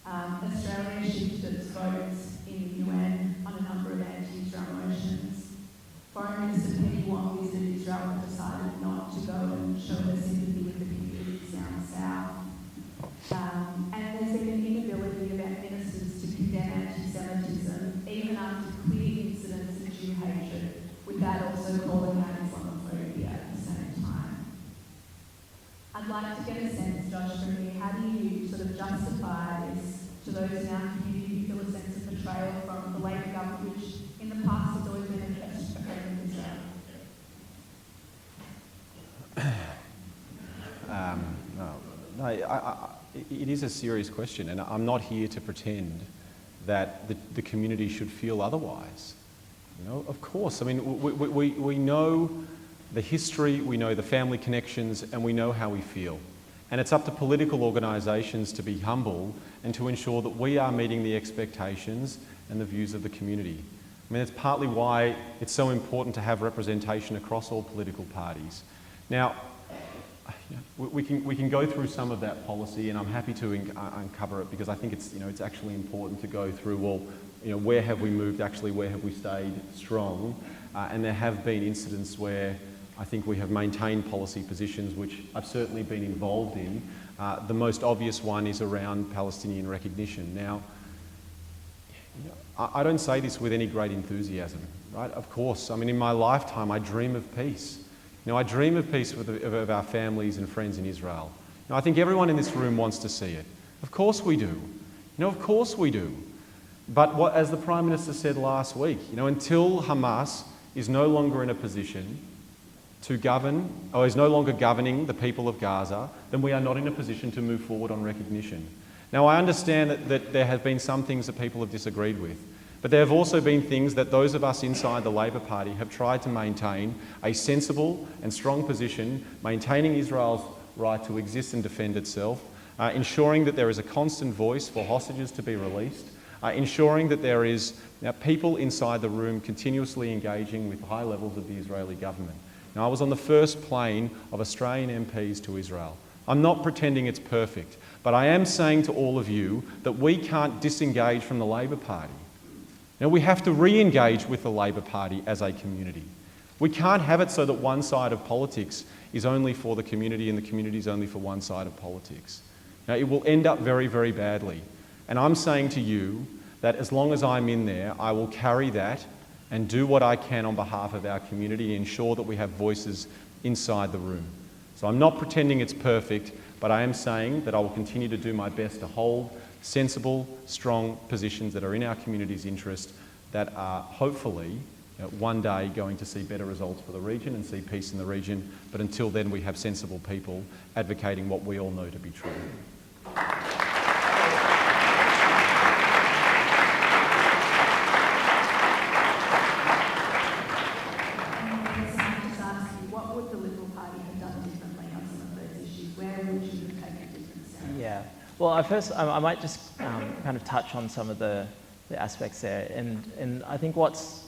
Australia shifted its votes in the UN on a number of anti-Israel motions. Foreign Minister Penny Wong visited Israel and decided not to go and show her sympathy with the communities down south. And there's been an inability of our ministers to condemn anti-Semitism, even after clear incidents of Jew hatred, without also calling out Islamophobia at the same time. I'd like to get a sense, Josh, from you, how do you sort of justify this to those in our community who feel a sense of betrayal from the Labor government, which in the past has always been a test for Israel? It is a serious question, and I'm not here to pretend that the community should feel otherwise. You know, of course, I mean, we know the history, we know the family connections, and we know how we feel. And it's up to political organisations to be humble and to ensure that we are meeting the expectations and the views of the community. I mean, it's partly why it's so important to have representation across all political parties. Now, we can go through some of that policy, and I'm happy to uncover it, because I think it's actually important to go through, well, where have we moved, actually where have we stayed strong, and there have been incidents where I think we have maintained policy positions which I've certainly been involved in. The most obvious one is around Palestinian recognition. Now, I don't say this with any great enthusiasm, right? Of course, I mean, in my lifetime, I dream of peace. I dream of peace of our families and friends in Israel. I think everyone in this room wants to see it. Of course we do. Of course we do. But as the Prime Minister said last week, until Hamas is no longer in a position to govern, or is no longer governing the people of Gaza, then we are not in a position to move forward on recognition. Now, I understand that there have been some things that people have disagreed with, but there have also been things that those of us inside the Labor Party have tried to maintain a sensible and strong position, maintaining Israel's right to exist and defend itself, ensuring that there is a constant voice for hostages to be released, ensuring that there is people inside the room continuously engaging with high levels of the Israeli government. Now, I was on the first plane of Australian MPs to Israel. I'm not pretending it's perfect, but I am saying to all of you that we can't disengage from the Labor Party. Now, we have to re-engage with the Labor Party as a community. We can't have it so that one side of politics is only for the community and the community is only for one side of politics. Now, it will end up very, very badly. And I'm saying to you that as long as I'm in there, I will carry that and do what I can on behalf of our community and ensure that we have voices inside the room. So I'm not pretending it's perfect, but I am saying that I will continue to do my best to hold sensible, strong positions that are in our community's interest, that are hopefully one day going to see better results for the region and see peace in the region. But until then, we have sensible people advocating what we all know to be true. What would the Liberal Party have done differently on some of those issues? Where would you have taken a different stance? Yeah. Well, I might just kind of touch on some of the aspects there. And I think what's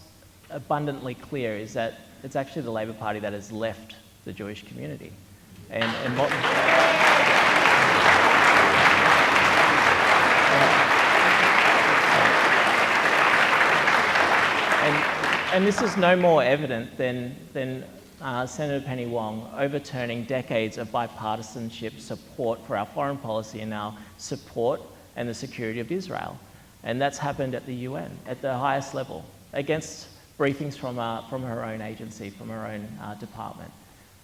abundantly clear is that it's actually the Labor Party that has left the Jewish community. And what... And this is no more evident than Senator Penny Wong overturning decades of bipartisanship support for our foreign policy and our support and the security of Israel. And that's happened at the UN, at the highest level, against briefings from her own agency, from her own department.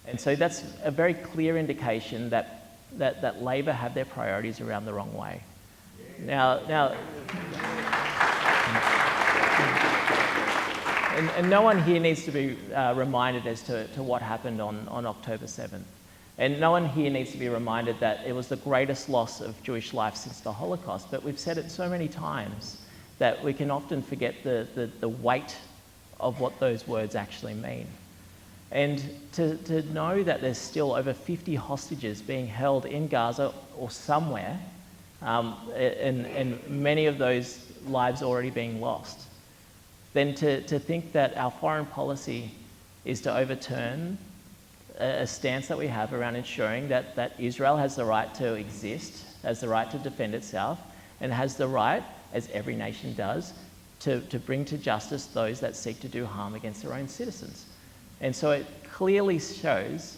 And so that's a very clear indication that Labor have their priorities around the wrong way. Now, and no one here needs to be reminded as to what happened on October 7th. And no one here needs to be reminded that it was the greatest loss of Jewish life since the Holocaust. But we've said it so many times that we can often forget the weight of what those words actually mean. And to know that there's still over 50 hostages being held in Gaza or somewhere, and many of those lives already being lost, then to think that our foreign policy is to overturn a stance that we have around ensuring that Israel has the right to exist, has the right to defend itself, and has the right, as every nation does, to bring to justice those that seek to do harm against their own citizens. And so it clearly shows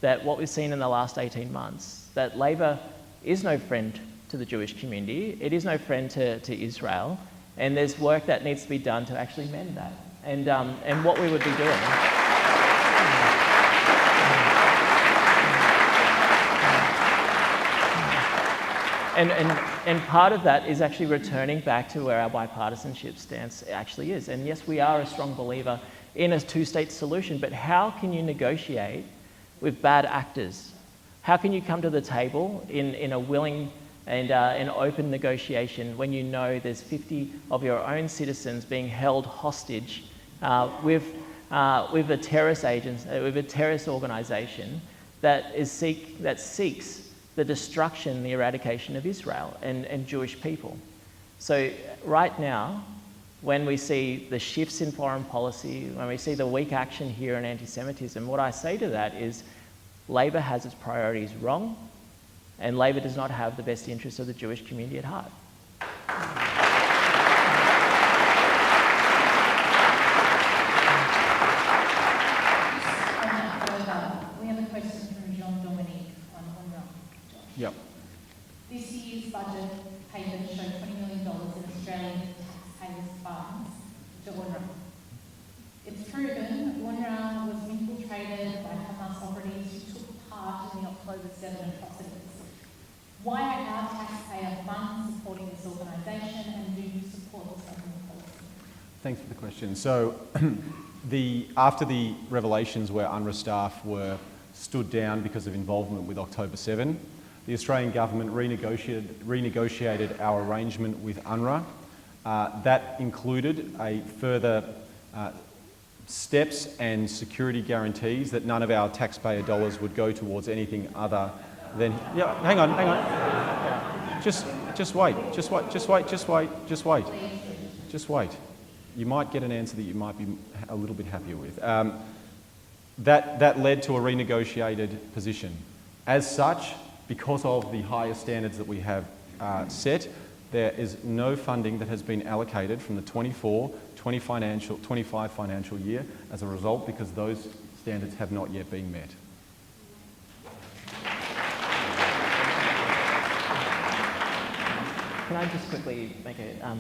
that what we've seen in the last 18 months, that Labor is no friend to the Jewish community, it is no friend to Israel, and there's work that needs to be done to actually mend that. And what we would be doing... And part of that is actually returning back to where our bipartisanship stance actually is. And yes, we are a strong believer in a two-state solution, but how can you negotiate with bad actors? How can you come to the table in a willing and an open negotiation when you know there's 50 of your own citizens being held hostage with a terrorist with a terrorist organisation that seeks the destruction, the eradication of Israel and Jewish people? So right now, when we see the shifts in foreign policy, when we see the weak action here in anti-Semitism, what I say to that is Labor has its priorities wrong, and Labor does not have the best interests of the Jewish community at heart. We have a question from Jean-Dominique on UNRWA. Yep. This year's budget payments show $20 million in Australian taxpayers' funds to UNRWA. It's proven UNRWA was infiltrated by Hamas operatives who took part in the October 7 atrocities. Why are our taxpayer funds supporting this organisation, and do you support this government policy? Thanks for the question. So, after the revelations where UNRWA staff were stood down because of involvement with October 7, the Australian government renegotiated our arrangement with UNRWA. That included a further steps and security guarantees that none of our taxpayer dollars would go towards anything other than... Yeah, hang on. Just wait. You might get an answer that you might be a little bit happier with. That led to a renegotiated position. As such, because of the higher standards that we have set, there is no funding that has been allocated from the 24-25 financial year as a result, because those standards have not yet been met. Can I just quickly make a...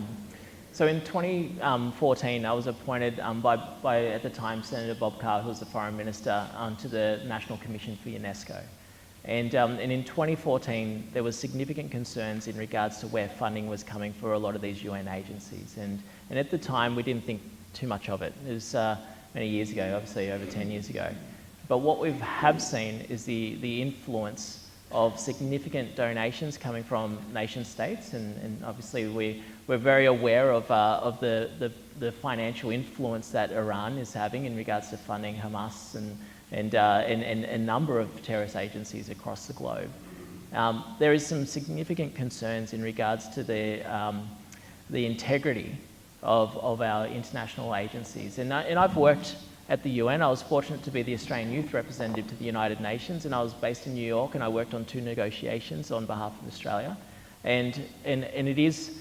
So in 2014, I was appointed by, at the time, Senator Bob Carr, who was the Foreign Minister, to the National Commission for UNESCO. And in 2014, there was significant concerns in regards to where funding was coming for a lot of these UN agencies. And at the time, we didn't think too much of it. It was many years ago, obviously over 10 years ago. But what we have seen is the influence of significant donations coming from nation states, and obviously we're very aware of the financial influence that Iran is having in regards to funding Hamas and a number of terrorist agencies across the globe. There is some significant concerns in regards to the integrity of our international agencies, and I've worked at the UN. I was fortunate to be the Australian Youth Representative to the United Nations, and I was based in New York, and I worked on 2 negotiations on behalf of Australia. And it is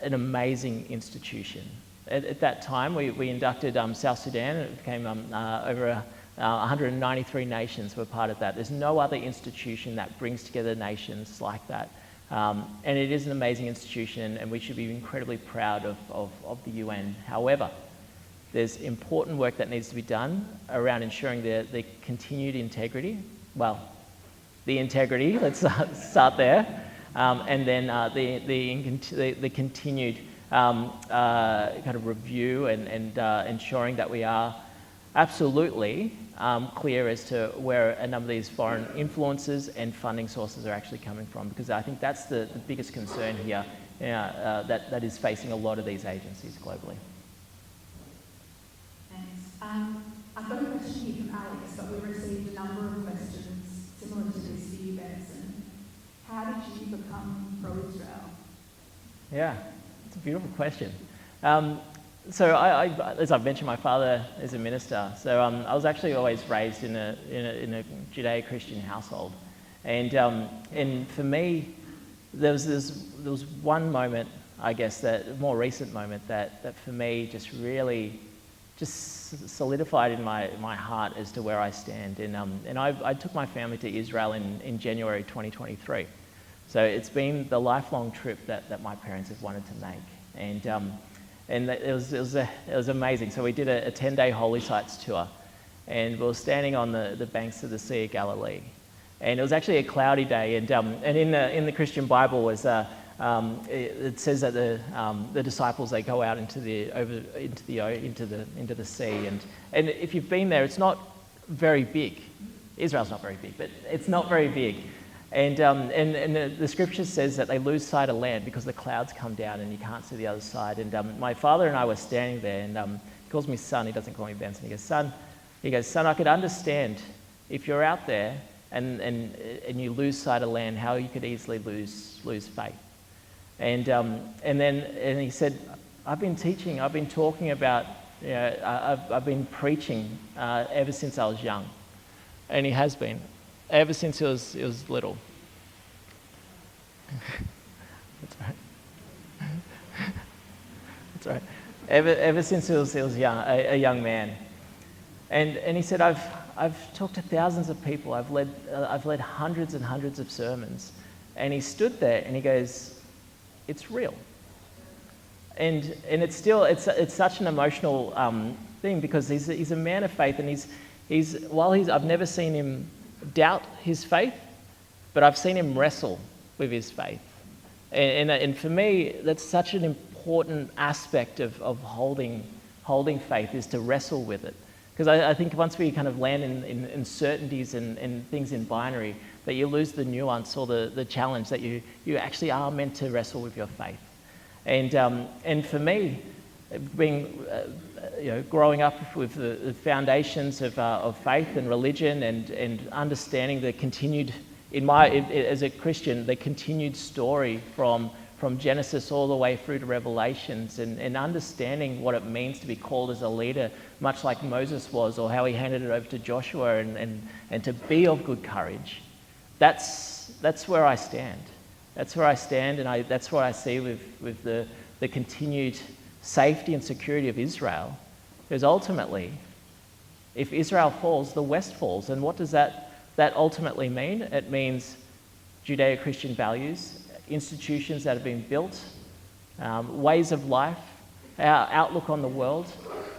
an amazing institution. At that time, we inducted South Sudan, and it became over 193 nations were part of that. There's no other institution that brings together nations like that. And it is an amazing institution, and we should be incredibly proud of the UN. However, there's important work that needs to be done around ensuring the continued integrity. Well, the integrity, let's start there. And then the continued kind of review and ensuring that we are absolutely clear as to where a number of these foreign influences and funding sources are actually coming from, because I think that's the biggest concern here that is facing a lot of these agencies globally. I've got a question here from Alex, but we received a number of questions similar to this for you, Benson. How did you become pro-Israel? Yeah, it's a beautiful question. So as I've mentioned, my father is a minister. So I was actually always raised in a Judeo-Christian household, and for me, there was one moment, I guess, that more recent moment that for me just really solidified in my heart as to where I stand. And I took my family to Israel in January 2023. So it's been the lifelong trip that my parents have wanted to make. And it was amazing. So we did a 10-day Holy Sites tour, and we were standing on the banks of the Sea of Galilee. And it was actually a cloudy day, and in the Christian Bible was it says that the disciples, they go out into the sea, and if you've been there, it's not very big. Israel's not very big, but it's not very big. And the scripture says that they lose sight of land because the clouds come down and you can't see the other side. And my father and I were standing there, and he calls me son. He doesn't call me Benson. He goes, son, I could understand if you're out there and you lose sight of land, how you could easily lose faith. And he said, I've been talking about, I've been preaching ever since I was young. And he has been, ever since he was little. That's right. That's right. Ever since he was young, a young man. And he said, I've talked to thousands of people. I've led hundreds and hundreds of sermons. And he stood there and he goes, it's real. And it's still, it's such an emotional thing, because he's a man of faith, and I've never seen him doubt his faith, but I've seen him wrestle with his faith. And for me, that's such an important aspect of holding faith, is to wrestle with it. Because I think once we kind of land in certainties and things in binary, that you lose the nuance or the challenge that you actually are meant to wrestle with your faith. And for me, being growing up with the foundations of faith and religion, and understanding the continued, as a Christian, the continued story from Genesis all the way through to Revelations, and understanding what it means to be called as a leader, much like Moses was, or how he handed it over to Joshua, and to be of good courage. That's where I stand. That's where I stand, and that's what I see with the continued safety and security of Israel. Because ultimately, if Israel falls, the West falls. And what does that ultimately mean? It means Judeo-Christian values, institutions that have been built, ways of life, our outlook on the world,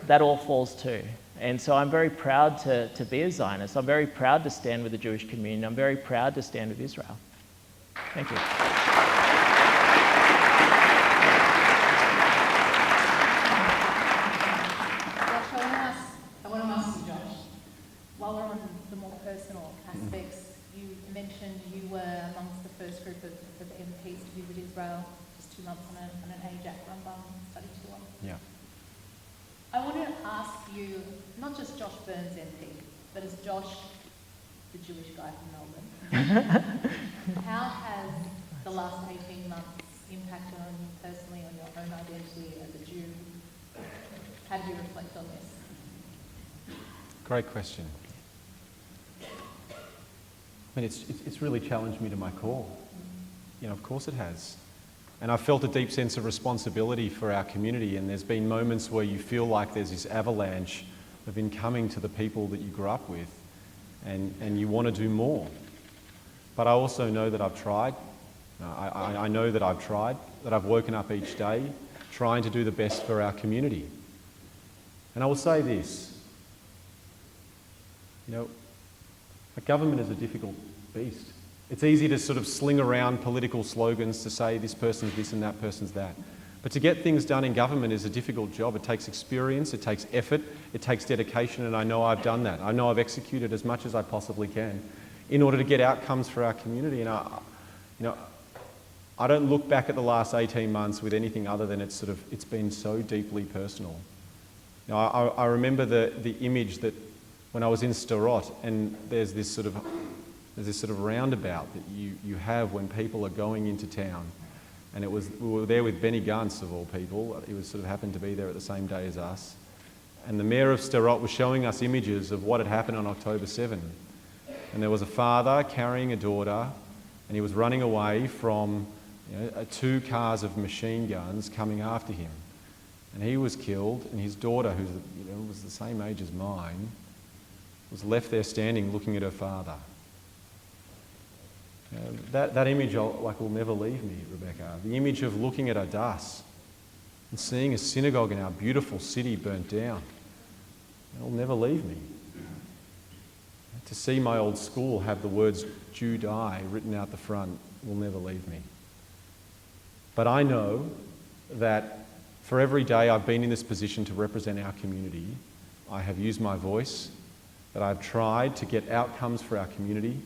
that all falls too. And so I'm very proud to be a Zionist. I'm very proud to stand with the Jewish community. I'm very proud to stand with Israel. Thank you. I want to ask you, Josh, while we're on the more personal aspects, you mentioned you were amongst the first group of MPs to visit Israel just 2 months on an AJAC Rambam study tour. Yeah. I want to ask you, not just Josh Burns MP, but as Josh, the Jewish guy from Melbourne, how has the last 18 months impacted on you personally, on your own identity as a Jew? How do you reflect on this? Great question. I mean, it's really challenged me to my core. You know, of course it has. And I've felt a deep sense of responsibility for our community, and there's been moments where you feel like there's this avalanche of incoming to the people that you grew up with, and you want to do more. But I also know that I've tried. I know that I've tried, that I've woken up each day trying to do the best for our community. And I will say this, you know, a government is a difficult beast. It's easy to sort of sling around political slogans to say this person's this and that person's that. But to get things done in government is a difficult job. It takes experience, it takes effort, it takes dedication, and I know I've done that. I know I've executed as much as I possibly can in order to get outcomes for our community. And I don't look back at the last 18 months with anything other than it's been so deeply personal. You know, I remember the image that when I was in Sderot, and there's this sort of roundabout that you have when people are going into town. And we were there with Benny Gantz, of all people. He happened to be there at the same day as us. And the mayor of Sderot was showing us images of what had happened on October 7. And there was a father carrying a daughter, and he was running away from 2 cars of machine guns coming after him. And he was killed, and his daughter, who was the same age as mine, was left there standing looking at her father. That image will never leave me, Rebecca. The image of looking at Adass and seeing a synagogue in our beautiful city burnt down, it'll never leave me. To see my old school have the words "Jew die" written out the front will never leave me. But I know that for every day I've been in this position to represent our community, I have used my voice, that I've tried to get outcomes for our community,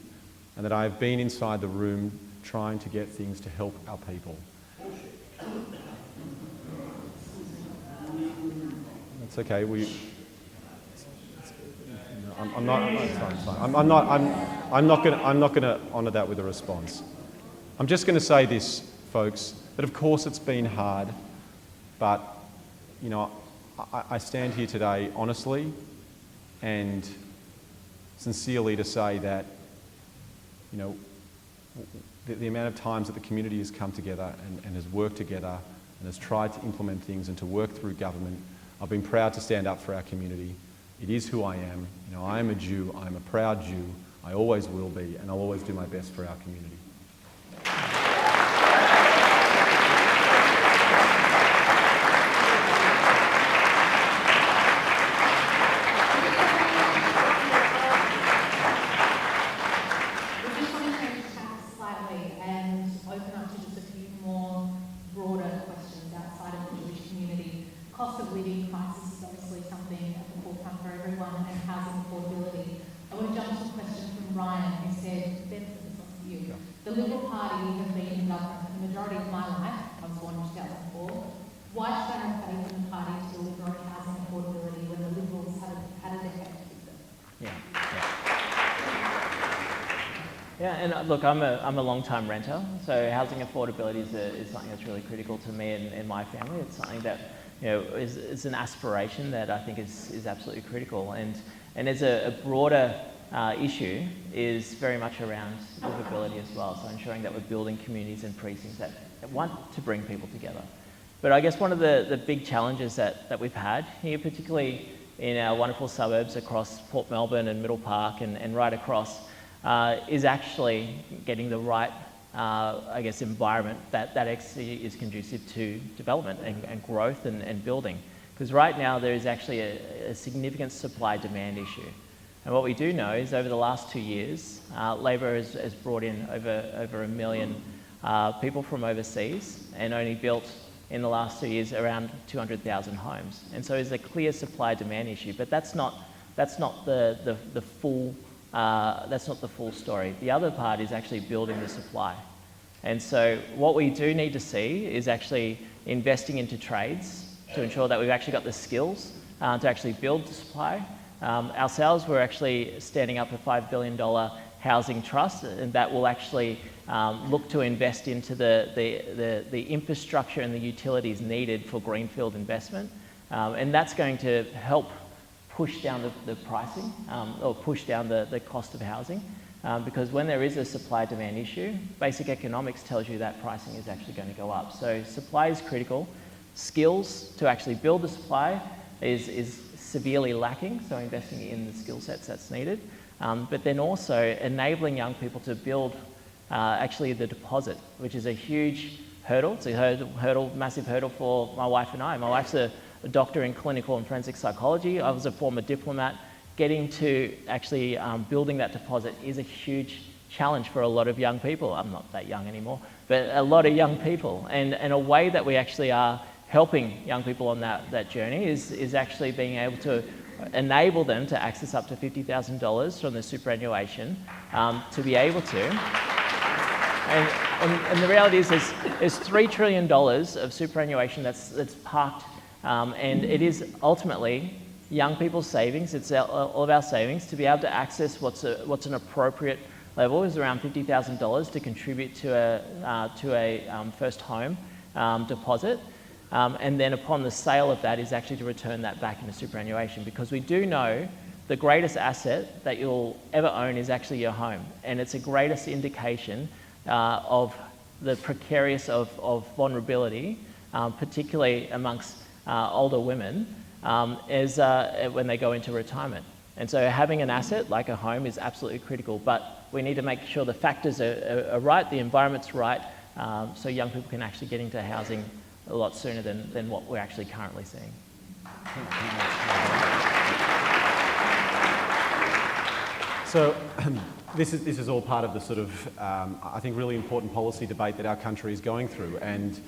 and that I've been inside the room trying to get things to help our people. That's okay. I'm not. It's fine. I'm not going to honour that with a response. I'm just going to say this, folks. That of course it's been hard, but I stand here today honestly and sincerely to say that the amount of times that the community has come together and has worked together and has tried to implement things and to work through government, I've been proud to stand up for our community. It is who I am. I am a Jew. I am a proud Jew. I always will be, and I'll always do my best for our community. Cost of living crisis is obviously something at the forefront for everyone, and housing affordability. I want to jump to a question from Ryan, who said, Benson, this one's for you. The Liberal Party have been in government for the majority of my life. I was born in 2004. Why should I have faith in the party to deliver on housing affordability when the Liberals had a decade to do it? Yeah, and look, I'm a long-time renter, so housing affordability is something that's really critical to me and my family. It's something that is an aspiration that I think is absolutely critical. And as a broader issue is very much around livability as well, so ensuring that we're building communities and precincts that want to bring people together. But I guess one of the big challenges that we've had here, particularly in our wonderful suburbs across Port Melbourne and Middle Park and right across, is actually getting the right environment that actually is conducive to development and growth and building. Because right now there is actually a significant supply-demand issue. And what we do know is over the last 2 years, Labor has brought in over 1 million people from overseas and only built in the last 2 years around 200,000 homes. And so there's a clear supply-demand issue, but that's not the full story. The other part is actually building the supply. And so what we do need to see is actually investing into trades to ensure that we've actually got the skills to actually build the supply. Ourselves, we're actually standing up a $5 billion housing trust, and that will actually look to invest into the infrastructure and the utilities needed for greenfield investment. And that's going to help push down the pricing or push down the cost of housing. Because when there is a supply-demand issue, basic economics tells you that pricing is actually going to go up. So supply is critical. Skills to actually build the supply is severely lacking, so investing in the skill sets that's needed. But then also enabling young people to build actually the deposit, which is a huge hurdle. It's a massive hurdle for my wife and I. My wife's a doctor in clinical and forensic psychology. I was a former diplomat. Getting to actually building that deposit is a huge challenge for a lot of young people. I'm not that young anymore, but a lot of young people. And a way that we actually are helping young people on that journey is actually being able to enable them to access up to $50,000 from the superannuation to be able to. And the reality is there's $3 trillion of superannuation that's parked, and it is ultimately young people's savings. It's all of our savings to be able to access what's an appropriate level is around $50,000 to contribute to a first home deposit. And then upon the sale of that is actually to return that back into superannuation, because we do know the greatest asset that you'll ever own is actually your home, and it's a greatest indication of the precarious of vulnerability, particularly amongst older women, when they go into retirement. And so having an asset like a home is absolutely critical, but we need to make sure the factors are right, the environment's right, so young people can actually get into housing a lot sooner than what we're actually currently seeing. So this is all part of the sort of, I think, really important policy debate that our country is going through. And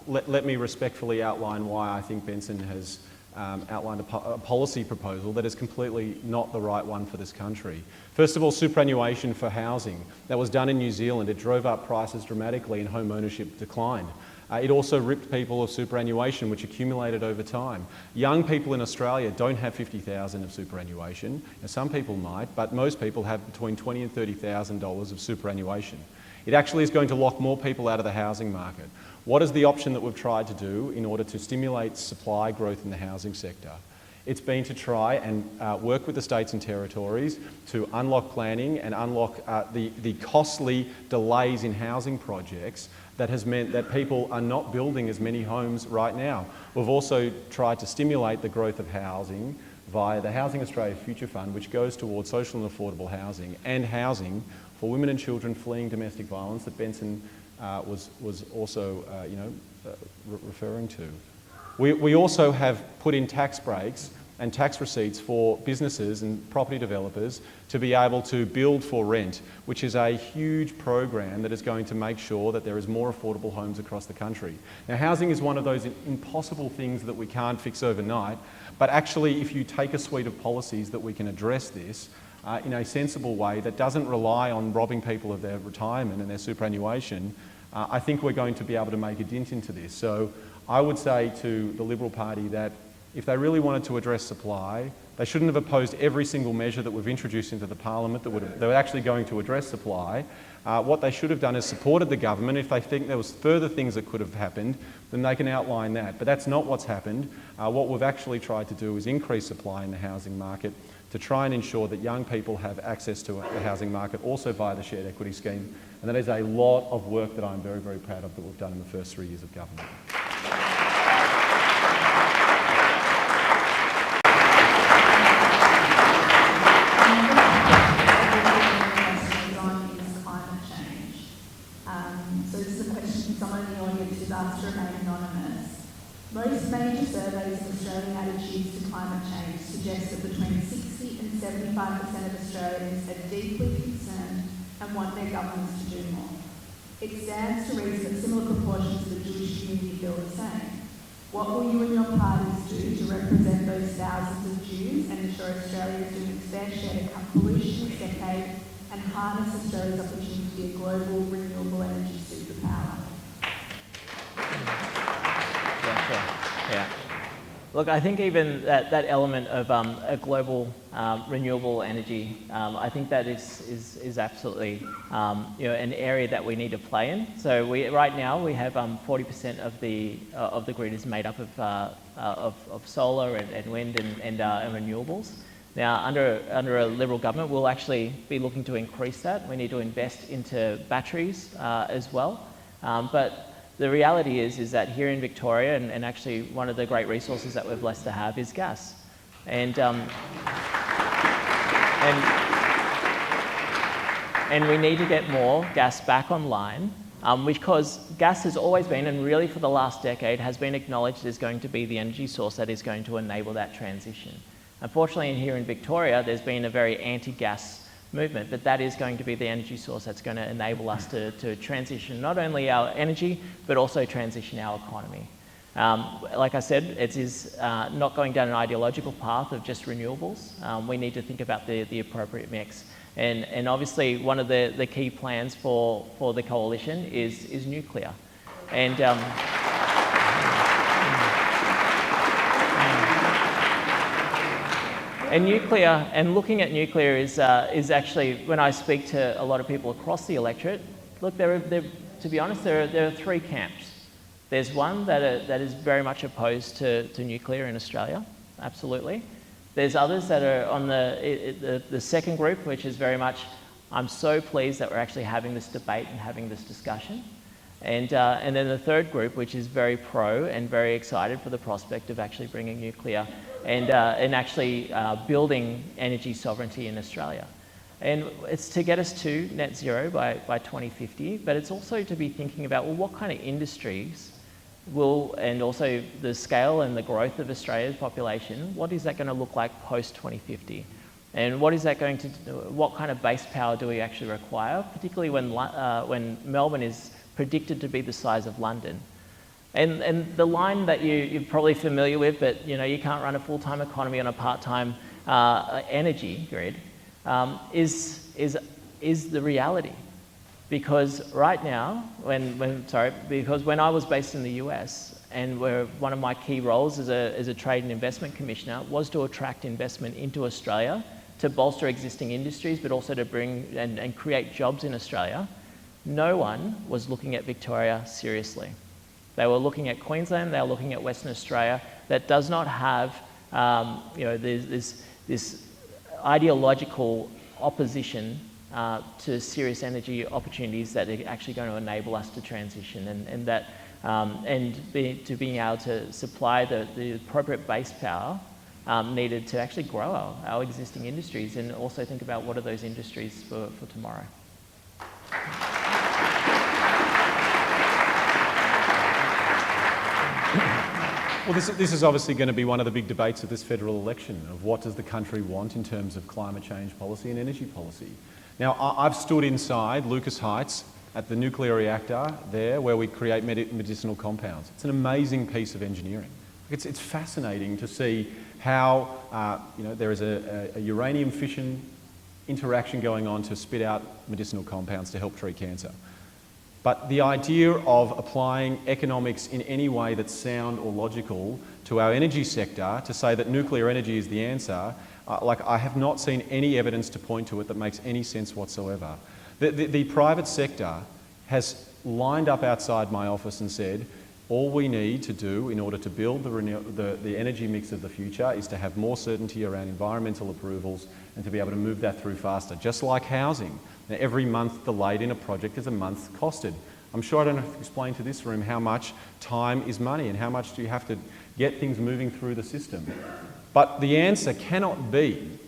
let me respectfully outline why I think Benson has outlined a policy proposal that is completely not the right one for this country. First of all, superannuation for housing. That was done in New Zealand. It drove up prices dramatically and home ownership declined. It also ripped people of superannuation, which accumulated over time. Young people in Australia don't have $50,000 of superannuation. Now, some people might, but most people have between $20,000 and $30,000 of superannuation. It actually is going to lock more people out of the housing market. What is the option that we've tried to do in order to stimulate supply growth in the housing sector? It's been to try and work with the states and territories to unlock planning and unlock the costly delays in housing projects that has meant that people are not building as many homes right now. We've also tried to stimulate the growth of housing via the Housing Australia Future Fund, which goes towards social and affordable housing and housing for women and children fleeing domestic violence that Benson was also referring to. We also have put in tax breaks and tax receipts for businesses and property developers to be able to build for rent, which is a huge program that is going to make sure that there is more affordable homes across the country. Now, housing is one of those impossible things that we can't fix overnight, but actually if you take a suite of policies that we can address this in a sensible way that doesn't rely on robbing people of their retirement and their superannuation, I think we're going to be able to make a dent into this. So I would say to the Liberal Party that if they really wanted to address supply, they shouldn't have opposed every single measure that we've introduced into the Parliament that were actually going to address supply. What they should have done is supported the government. If they think there was further things that could have happened, then they can outline that. But that's not what's happened. What we've actually tried to do is increase supply in the housing market to try and ensure that young people have access to the housing market, also via the shared equity scheme. And that is a lot of work that I'm very, very proud of that we've done in the first 3 years of government. Most major surveys of Australian attitudes to climate change suggest that between 60 and 75% of Australians are deeply concerned and want their governments to do more. It stands to reason that similar proportions of the Jewish community feel the same. What will you and your parties do to represent those thousands of Jews and ensure Australia is doing its fair share to cut pollution this decade and harness Australia's opportunity to be a global renewable energy superpower? Yeah. Look, I think even that element of a global renewable energy, I think that is absolutely an area that we need to play in. So right now we have 40% of the grid is made up of solar and wind and renewables. Now, under a Liberal government, we'll actually be looking to increase that. We need to invest into batteries as well, but the reality is that here in Victoria, and actually one of the great resources that we're blessed to have is gas. And we need to get more gas back online because gas has always been, and really for the last decade, has been acknowledged as going to be the energy source that is going to enable that transition. Unfortunately, here in Victoria, there's been a very anti-gas movement, but that is going to be the energy source that's going to enable us to transition not only our energy, but also transition our economy. Like I said, it is not going down an ideological path of just renewables. We need to think about the appropriate mix. And obviously, one of the key plans for the coalition is nuclear. And nuclear, and looking at nuclear is actually, when I speak to a lot of people across the electorate, look, to be honest, there are three camps. There's one that is very much opposed to nuclear in Australia, absolutely. There's others that are on the second group, which is very much, I'm so pleased that we're actually having this debate and having this discussion. And then the third group, which is very pro and very excited for the prospect of actually bringing nuclear and actually building energy sovereignty in Australia. And it's to get us to net zero by 2050, but it's also to be thinking about, well, what kind of industries will, and also the scale and the growth of Australia's population, what is that going to look like post-2050? And what is that going to do, what kind of base power do we actually require, particularly when Melbourne is predicted to be the size of London? And the line that you're probably familiar with, but you can't run a full-time economy on a part-time energy grid, is the reality. Because right now, because when I was based in the US, and where one of my key roles as a trade and investment commissioner was to attract investment into Australia, to bolster existing industries, but also to bring and create jobs in Australia, no one was looking at Victoria seriously. They were looking at Queensland, they were looking at Western Australia, that does not have this ideological opposition to serious energy opportunities that are actually going to enable us to transition, to being able to supply the appropriate base power needed to actually grow our existing industries, and also think about what are those industries for tomorrow. Well, this is obviously going to be one of the big debates of this federal election, of what does the country want in terms of climate change policy and energy policy. Now, I've stood inside Lucas Heights at the nuclear reactor there where we create medicinal compounds. It's an amazing piece of engineering. It's fascinating to see how there is a uranium fission interaction going on to spit out medicinal compounds to help treat cancer. But the idea of applying economics in any way that's sound or logical to our energy sector, to say that nuclear energy is the answer, I have not seen any evidence to point to it that makes any sense whatsoever. The private sector has lined up outside my office and said, all we need to do in order to build the energy mix of the future is to have more certainty around environmental approvals and to be able to move that through faster, just like housing. Now, every month delayed in a project is a month costed. I'm sure I don't have to explain to this room how much time is money and how much do you have to get things moving through the system. But the answer cannot be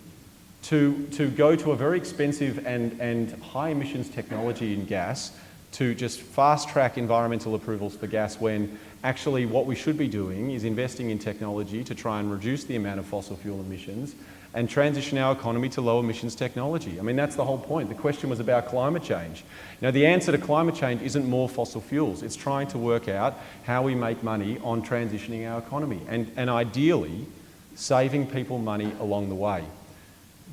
to go to a very expensive and high emissions technology in gas to just fast-track environmental approvals for gas when actually what we should be doing is investing in technology to try and reduce the amount of fossil fuel emissions and transition our economy to low emissions technology. I mean, that's the whole point. The question was about climate change. Now, the answer to climate change isn't more fossil fuels. It's trying to work out how we make money on transitioning our economy and ideally saving people money along the way.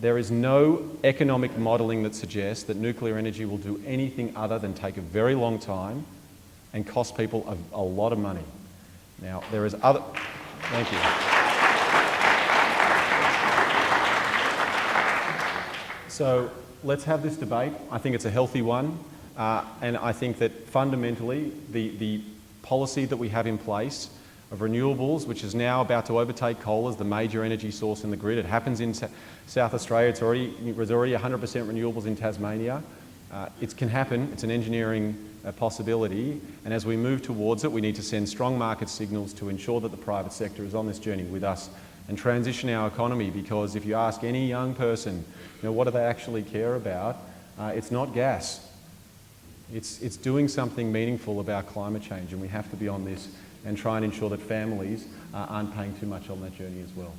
There is no economic modelling that suggests that nuclear energy will do anything other than take a very long time and cost people a lot of money. Now, there is other... Thank you. So let's have this debate. I think it's a healthy one, and I think that fundamentally the policy that we have in place of renewables, which is now about to overtake coal as the major energy source in the grid. It happens in South Australia. There's already 100% renewables in Tasmania. It can happen. It's an engineering possibility, and as we move towards it, we need to send strong market signals to ensure that the private sector is on this journey with us and transition our economy, because if you ask any young person, what do they actually care about? It's not gas. It's doing something meaningful about climate change, and we have to be on this and try and ensure that families aren't paying too much on that journey as well.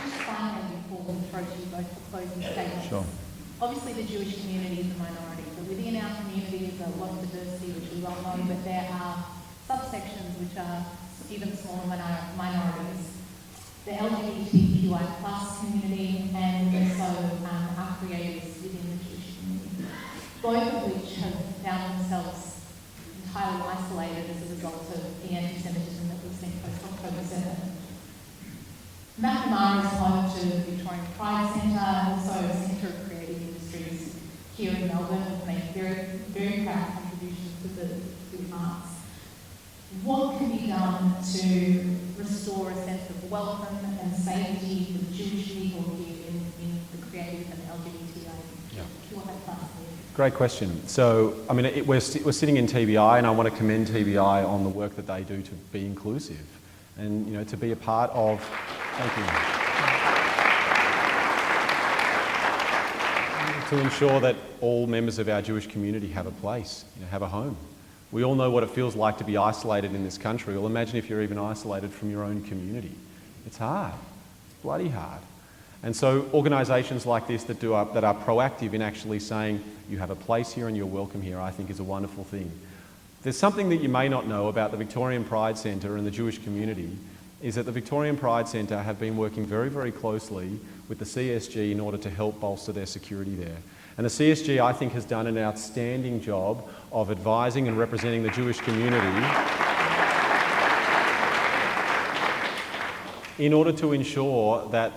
Just finally, before we throw to you both for closing statements. Sure. Obviously, the Jewish community is a minority, but within our community is a lot of diversity, which we all know, but there are subsections which are even smaller minorities. The LGBTQI plus community and also our creators within the Jewish community, both of which have found themselves entirely isolated as a result of the anti-Semitism that we've seen post-October 7. Macnamara is home to the Victorian Pride Centre, also a centre of creative industries here in Melbourne. We've made very, very proud contributions to the arts. What can be done to restore a sense of welcome and safety for Jewish people here in the creative and LGBTI plus? Great question. So, I mean, we're sitting in TBI, and I want to commend TBI on the work that they do to be inclusive and, to be a part of... Thank you. To ensure that all members of our Jewish community have a place, have a home. We all know what it feels like to be isolated in this country. Well, imagine if you're even isolated from your own community. It's hard. It's bloody hard. And so organisations like this that are proactive in actually saying you have a place here and you're welcome here, I think is a wonderful thing. There's something that you may not know about the Victorian Pride Centre and the Jewish community, is that the Victorian Pride Centre have been working very, very closely with the CSG in order to help bolster their security there. And the CSG, I think, has done an outstanding job of advising and representing the Jewish community in order to ensure that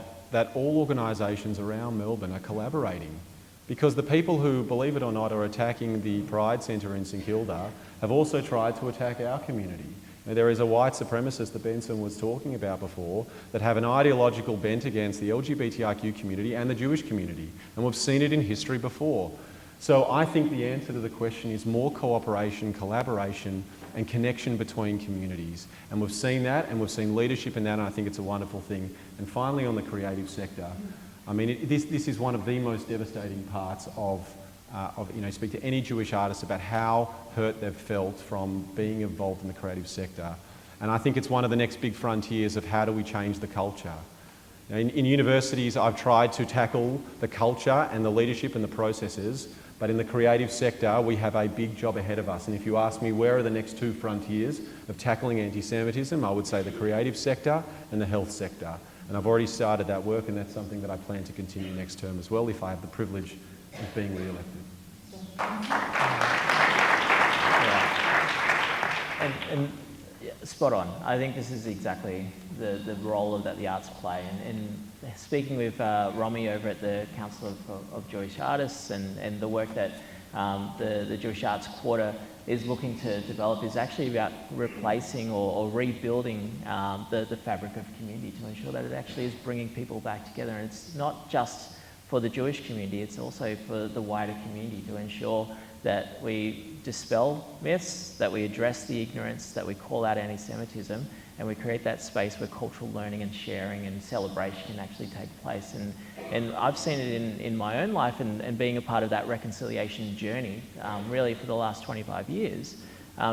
all organisations around Melbourne are collaborating. Because the people who, believe it or not, are attacking the Pride Centre in St Kilda have also tried to attack our community. There is a white supremacist that Benson was talking about before that have an ideological bent against the LGBTIQ community and the Jewish community. And we've seen it in history before. So I think the answer to the question is more cooperation, collaboration and connection between communities. And we've seen that, and we've seen leadership in that, and I think it's a wonderful thing. And finally, on the creative sector, I mean, this is one of the most devastating parts of speak to any Jewish artist about how hurt they've felt from being involved in the creative sector. And I think it's one of the next big frontiers of how do we change the culture. In universities, I've tried to tackle the culture and the leadership and the processes, but in the creative sector, we have a big job ahead of us. And if you ask me where are the next two frontiers of tackling anti-Semitism, I would say the creative sector and the health sector. And I've already started that work, and that's something that I plan to continue next term as well if I have the privilege of being re-elected. And spot on. I think this is exactly the role that the arts play. And speaking with Romy over at the Council of Jewish Artists and the work that the Jewish Arts Quarter is looking to develop is actually about replacing or rebuilding the fabric of community to ensure that it actually is bringing people back together. And it's not just for the Jewish community, it's also for the wider community to ensure that we dispel myths, that we address the ignorance, that we call out anti-Semitism, and we create that space where cultural learning and sharing and celebration can actually take place. And I've seen it in my own life and being a part of that reconciliation journey, really for the last 25 years,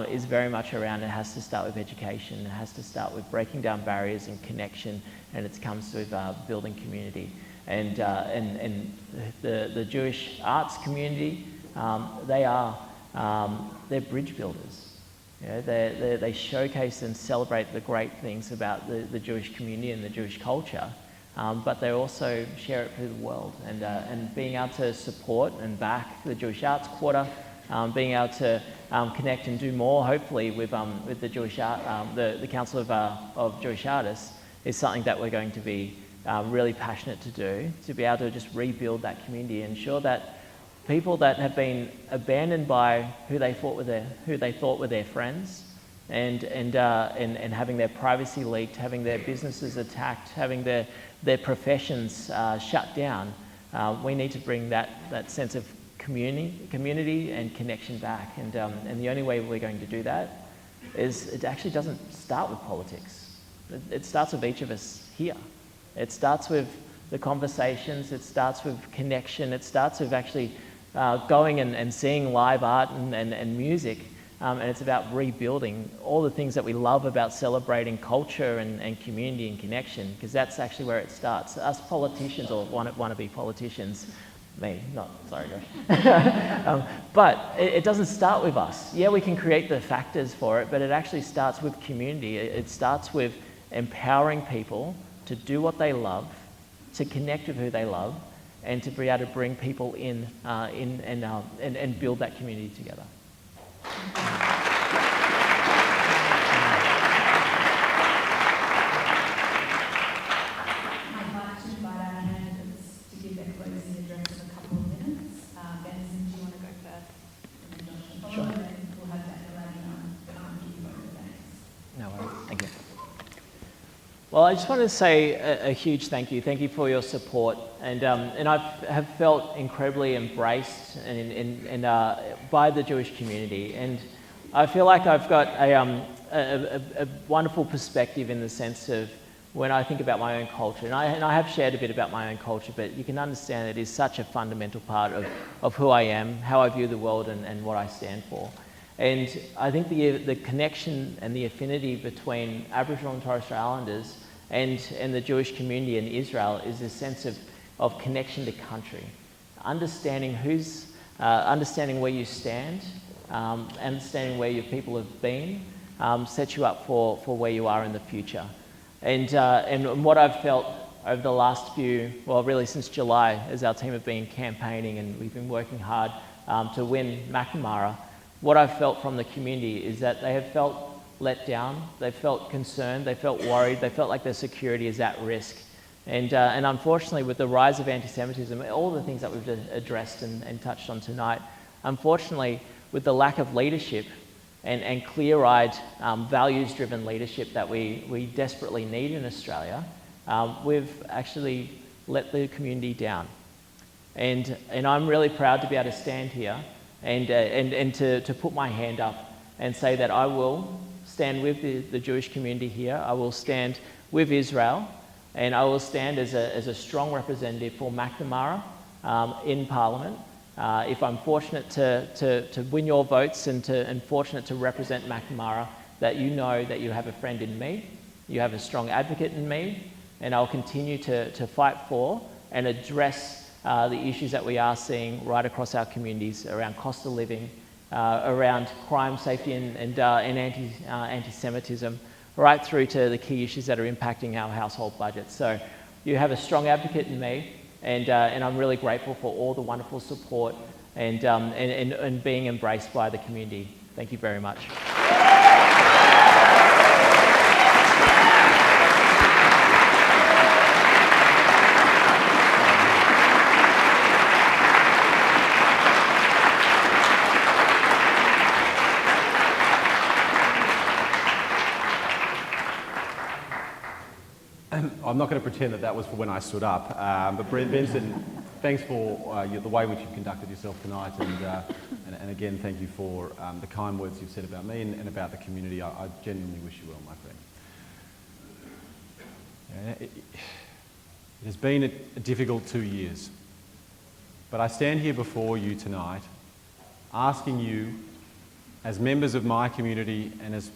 is very much around, it has to start with education, it has to start with breaking down barriers and connection, and it comes with building community. And the Jewish arts community, they're bridge builders. You know, they showcase and celebrate the great things about the Jewish community and the Jewish culture, but they also share it through the world. And being able to support and back the Jewish Arts Quarter, being able to connect and do more, hopefully, with the Jewish the Council of Jewish Artists, is something that we're going to be really passionate to do, to be able to just rebuild that community, ensure that people that have been abandoned by who they thought were their friends, and having their privacy leaked, having their businesses attacked, having their professions shut down, we need to bring that sense of community and connection back. And the only way we're going to do that is, it actually doesn't start with politics. It starts with each of us here. It starts with the conversations, it starts with connection, it starts with actually going and seeing live art and music, and it's about rebuilding all the things that we love about celebrating culture and community and connection, because that's actually where it starts. Us politicians, or wannabe politicians, sorry Josh, but it doesn't start with us. Yeah, we can create the factors for it, but it actually starts with community. It starts with empowering people to do what they love, to connect with who they love, and to be able to bring people in and build that community together. I'd like to invite our candidates to give their closing address in a couple of minutes. Benson, do you want to go first? And then Josh will follow, and then we'll have Daniel and give you both the thanks. No worries, thank you. Well, I just want to say a huge thank you. Thank you for your support, and I have felt incredibly embraced by the Jewish community, and I feel like I've got a wonderful perspective in the sense of when I think about my own culture, and I have shared a bit about my own culture, but you can understand it is such a fundamental part of who I am, how I view the world, and what I stand for. And I think the connection and the affinity between Aboriginal and Torres Strait Islanders and the Jewish community in Israel is a sense of connection to country. Understanding understanding where you stand, understanding where your people have been, sets you up for where you are in the future. And what I've felt over the last really since July, as our team have been campaigning and we've been working hard to win Macnamara, what I've felt from the community is that they have felt let down, they felt concerned, they felt worried, they felt like their security is at risk. And unfortunately, with the rise of anti-Semitism, all the things that we've addressed and touched on tonight, unfortunately, with the lack of leadership and clear-eyed, values-driven leadership that we desperately need in Australia, we've actually let the community down. And I'm really proud to be able to stand here and to put my hand up and say that I will stand with the Jewish community here. I will stand with Israel, and I will stand as a strong representative for Macnamara in Parliament. If I'm fortunate to win your votes and fortunate to represent Macnamara, that you know that you have a friend in me, you have a strong advocate in me, and I'll continue to fight for and address the issues that we are seeing right across our communities around cost of living, around crime, safety, and anti-Semitism, right through to the key issues that are impacting our household budgets. So you have a strong advocate in me, and I'm really grateful for all the wonderful support and being embraced by the community. Thank you very much. I'm not going to pretend that was for when I stood up, but Benson, thanks for the way in which you've conducted yourself tonight, and again, thank you for the kind words you've said about me and about the community. I genuinely wish you well, my friend. It has been a difficult 2 years, but I stand here before you tonight asking you, as members of my community and as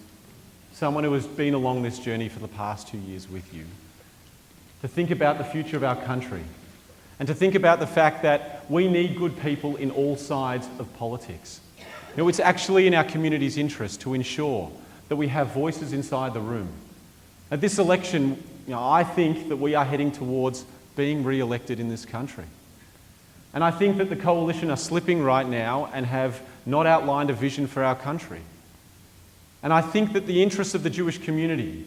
someone who has been along this journey for the past 2 years with you, to think about the future of our country and to think about the fact that we need good people in all sides of politics. You know, it's actually in our community's interest to ensure that we have voices inside the room. At this election, I think that we are heading towards being re-elected in this country. And I think that the coalition are slipping right now and have not outlined a vision for our country. And I think that the interests of the Jewish community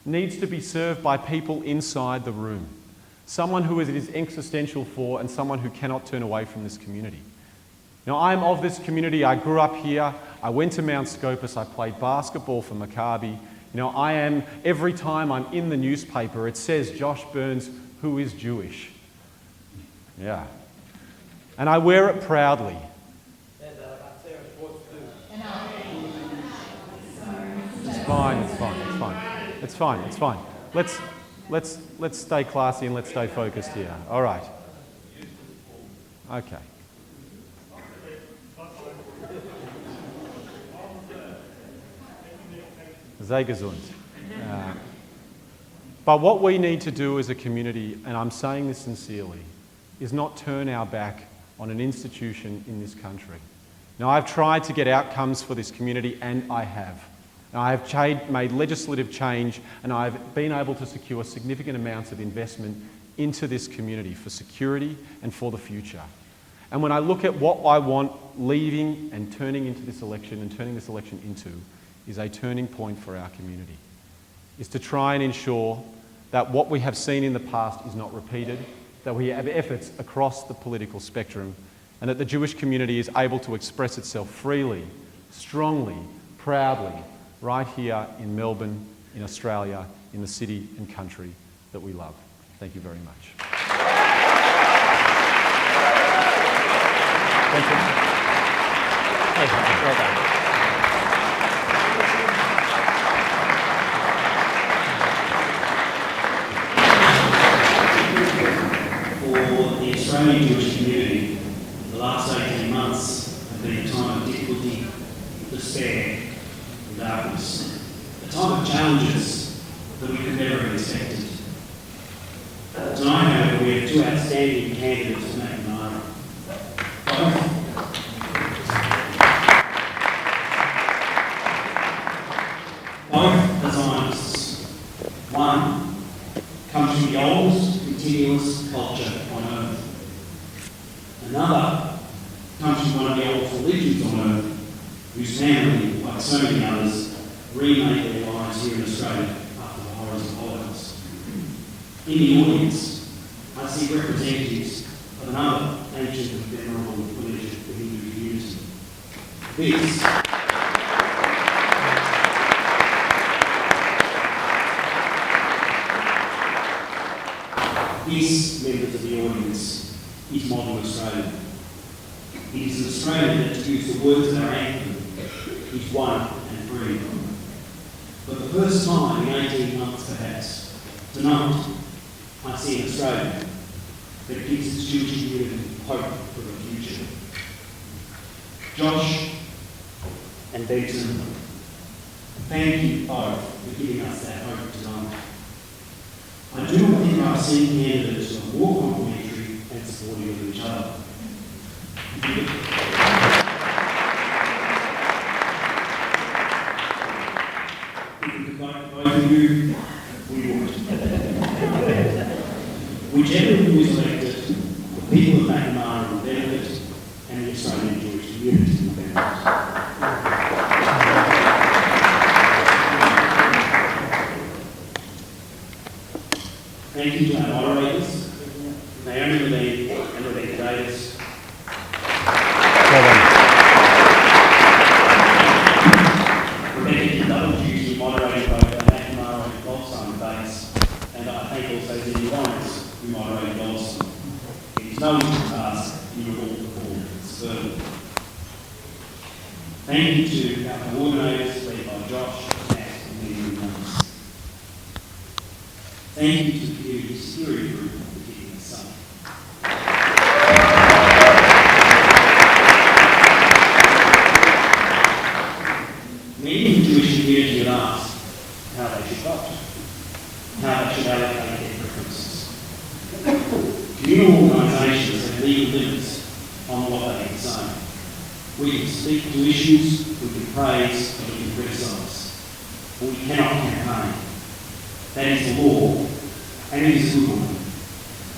needs to be served by people inside the room. Someone who it is existential for and someone who cannot turn away from this community. Now, I'm of this community. I grew up here. I went to Mount Scopus. I played basketball for Maccabi. Every time I'm in the newspaper, it says Josh Burns, who is Jewish. Yeah. And I wear it proudly. It's fine. Let's stay classy and let's stay focused here. All right. Okay. Sei gesund. But what we need to do as a community, and I'm saying this sincerely, is not turn our back on an institution in this country. Now, I've tried to get outcomes for this community, and I have. Now, I have made legislative change, and I've been able to secure significant amounts of investment into this community for security and for the future. And when I look at what I want leaving and turning into this election and turning this election into is a turning point for our community, is to try and ensure that what we have seen in the past is not repeated, that we have efforts across the political spectrum, and that the Jewish community is able to express itself freely, strongly, proudly, right here in Melbourne, in Australia, in the city and country that we love. Thank you very much. Thank you. Well done. For the Australian Jewish community, the last 18 months have been a time of difficulty, despair and darkness. A time of challenges that we could never have expected. Tonight, however, we have two outstanding candidates for Macnamara. Both are Zionists. One comes from the oldest continuous culture on earth. Another comes from one of the oldest religions on earth, whose family, like so many others, remade their lives here in Australia after the horrors of the Holocaust. In the audience, I see representatives of another ancient and venerable religion, the Hindu community. This, members of the audience, is modern Australia. It is an Australia that, to use the words of our anthem, is one and free. For the first time in 18 months perhaps, tonight I see an Australia that gives its Jewish community hope for the future. Josh and Benson, thank you both for giving us that hope tonight. I do not think I've seen candidates who are more complementary and supportive of each other. If we could vote for both of you, we would. Whichever who is elected, the people of Macnamara will benefit, and the Australian Jewish community will benefit. Thank you to our moderators, Naomi Levine and Rebecca Davis. Rebecca did double duty moderating both the Macnamara and Goldstein debates, and I thank also Lily Lawrence, who moderated Goldstein. It is no easy task, you will all perform superbly. Thank you to our coordinators, led by Josh, Matt, and Lily Lawrence. Thank you to the Community Steering Group for giving us some. Many in the Jewish community have asked how they should vote, how they should allocate their preferences. Communal organisations have legal limits on what they can say. We can speak to issues, we can praise, and we can criticise. But we cannot campaign. That is the law, and it is a good one.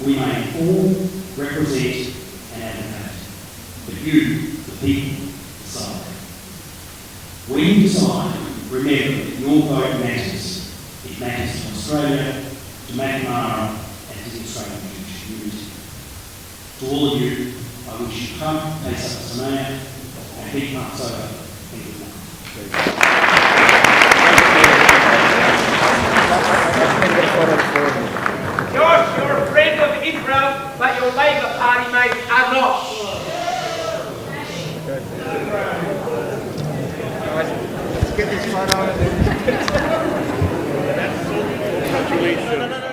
We may inform, represent, and advocate. But you, the people, decide. When you decide, remember that your vote matters. It matters to Australia, to Macnamara, and to the Australian Jewish community. To all of you, I wish you hope, peace, and big marks over, and good night. Josh, you're a friend of Israel, but your Labour Party mates are not. Let's get this photo. Congratulations.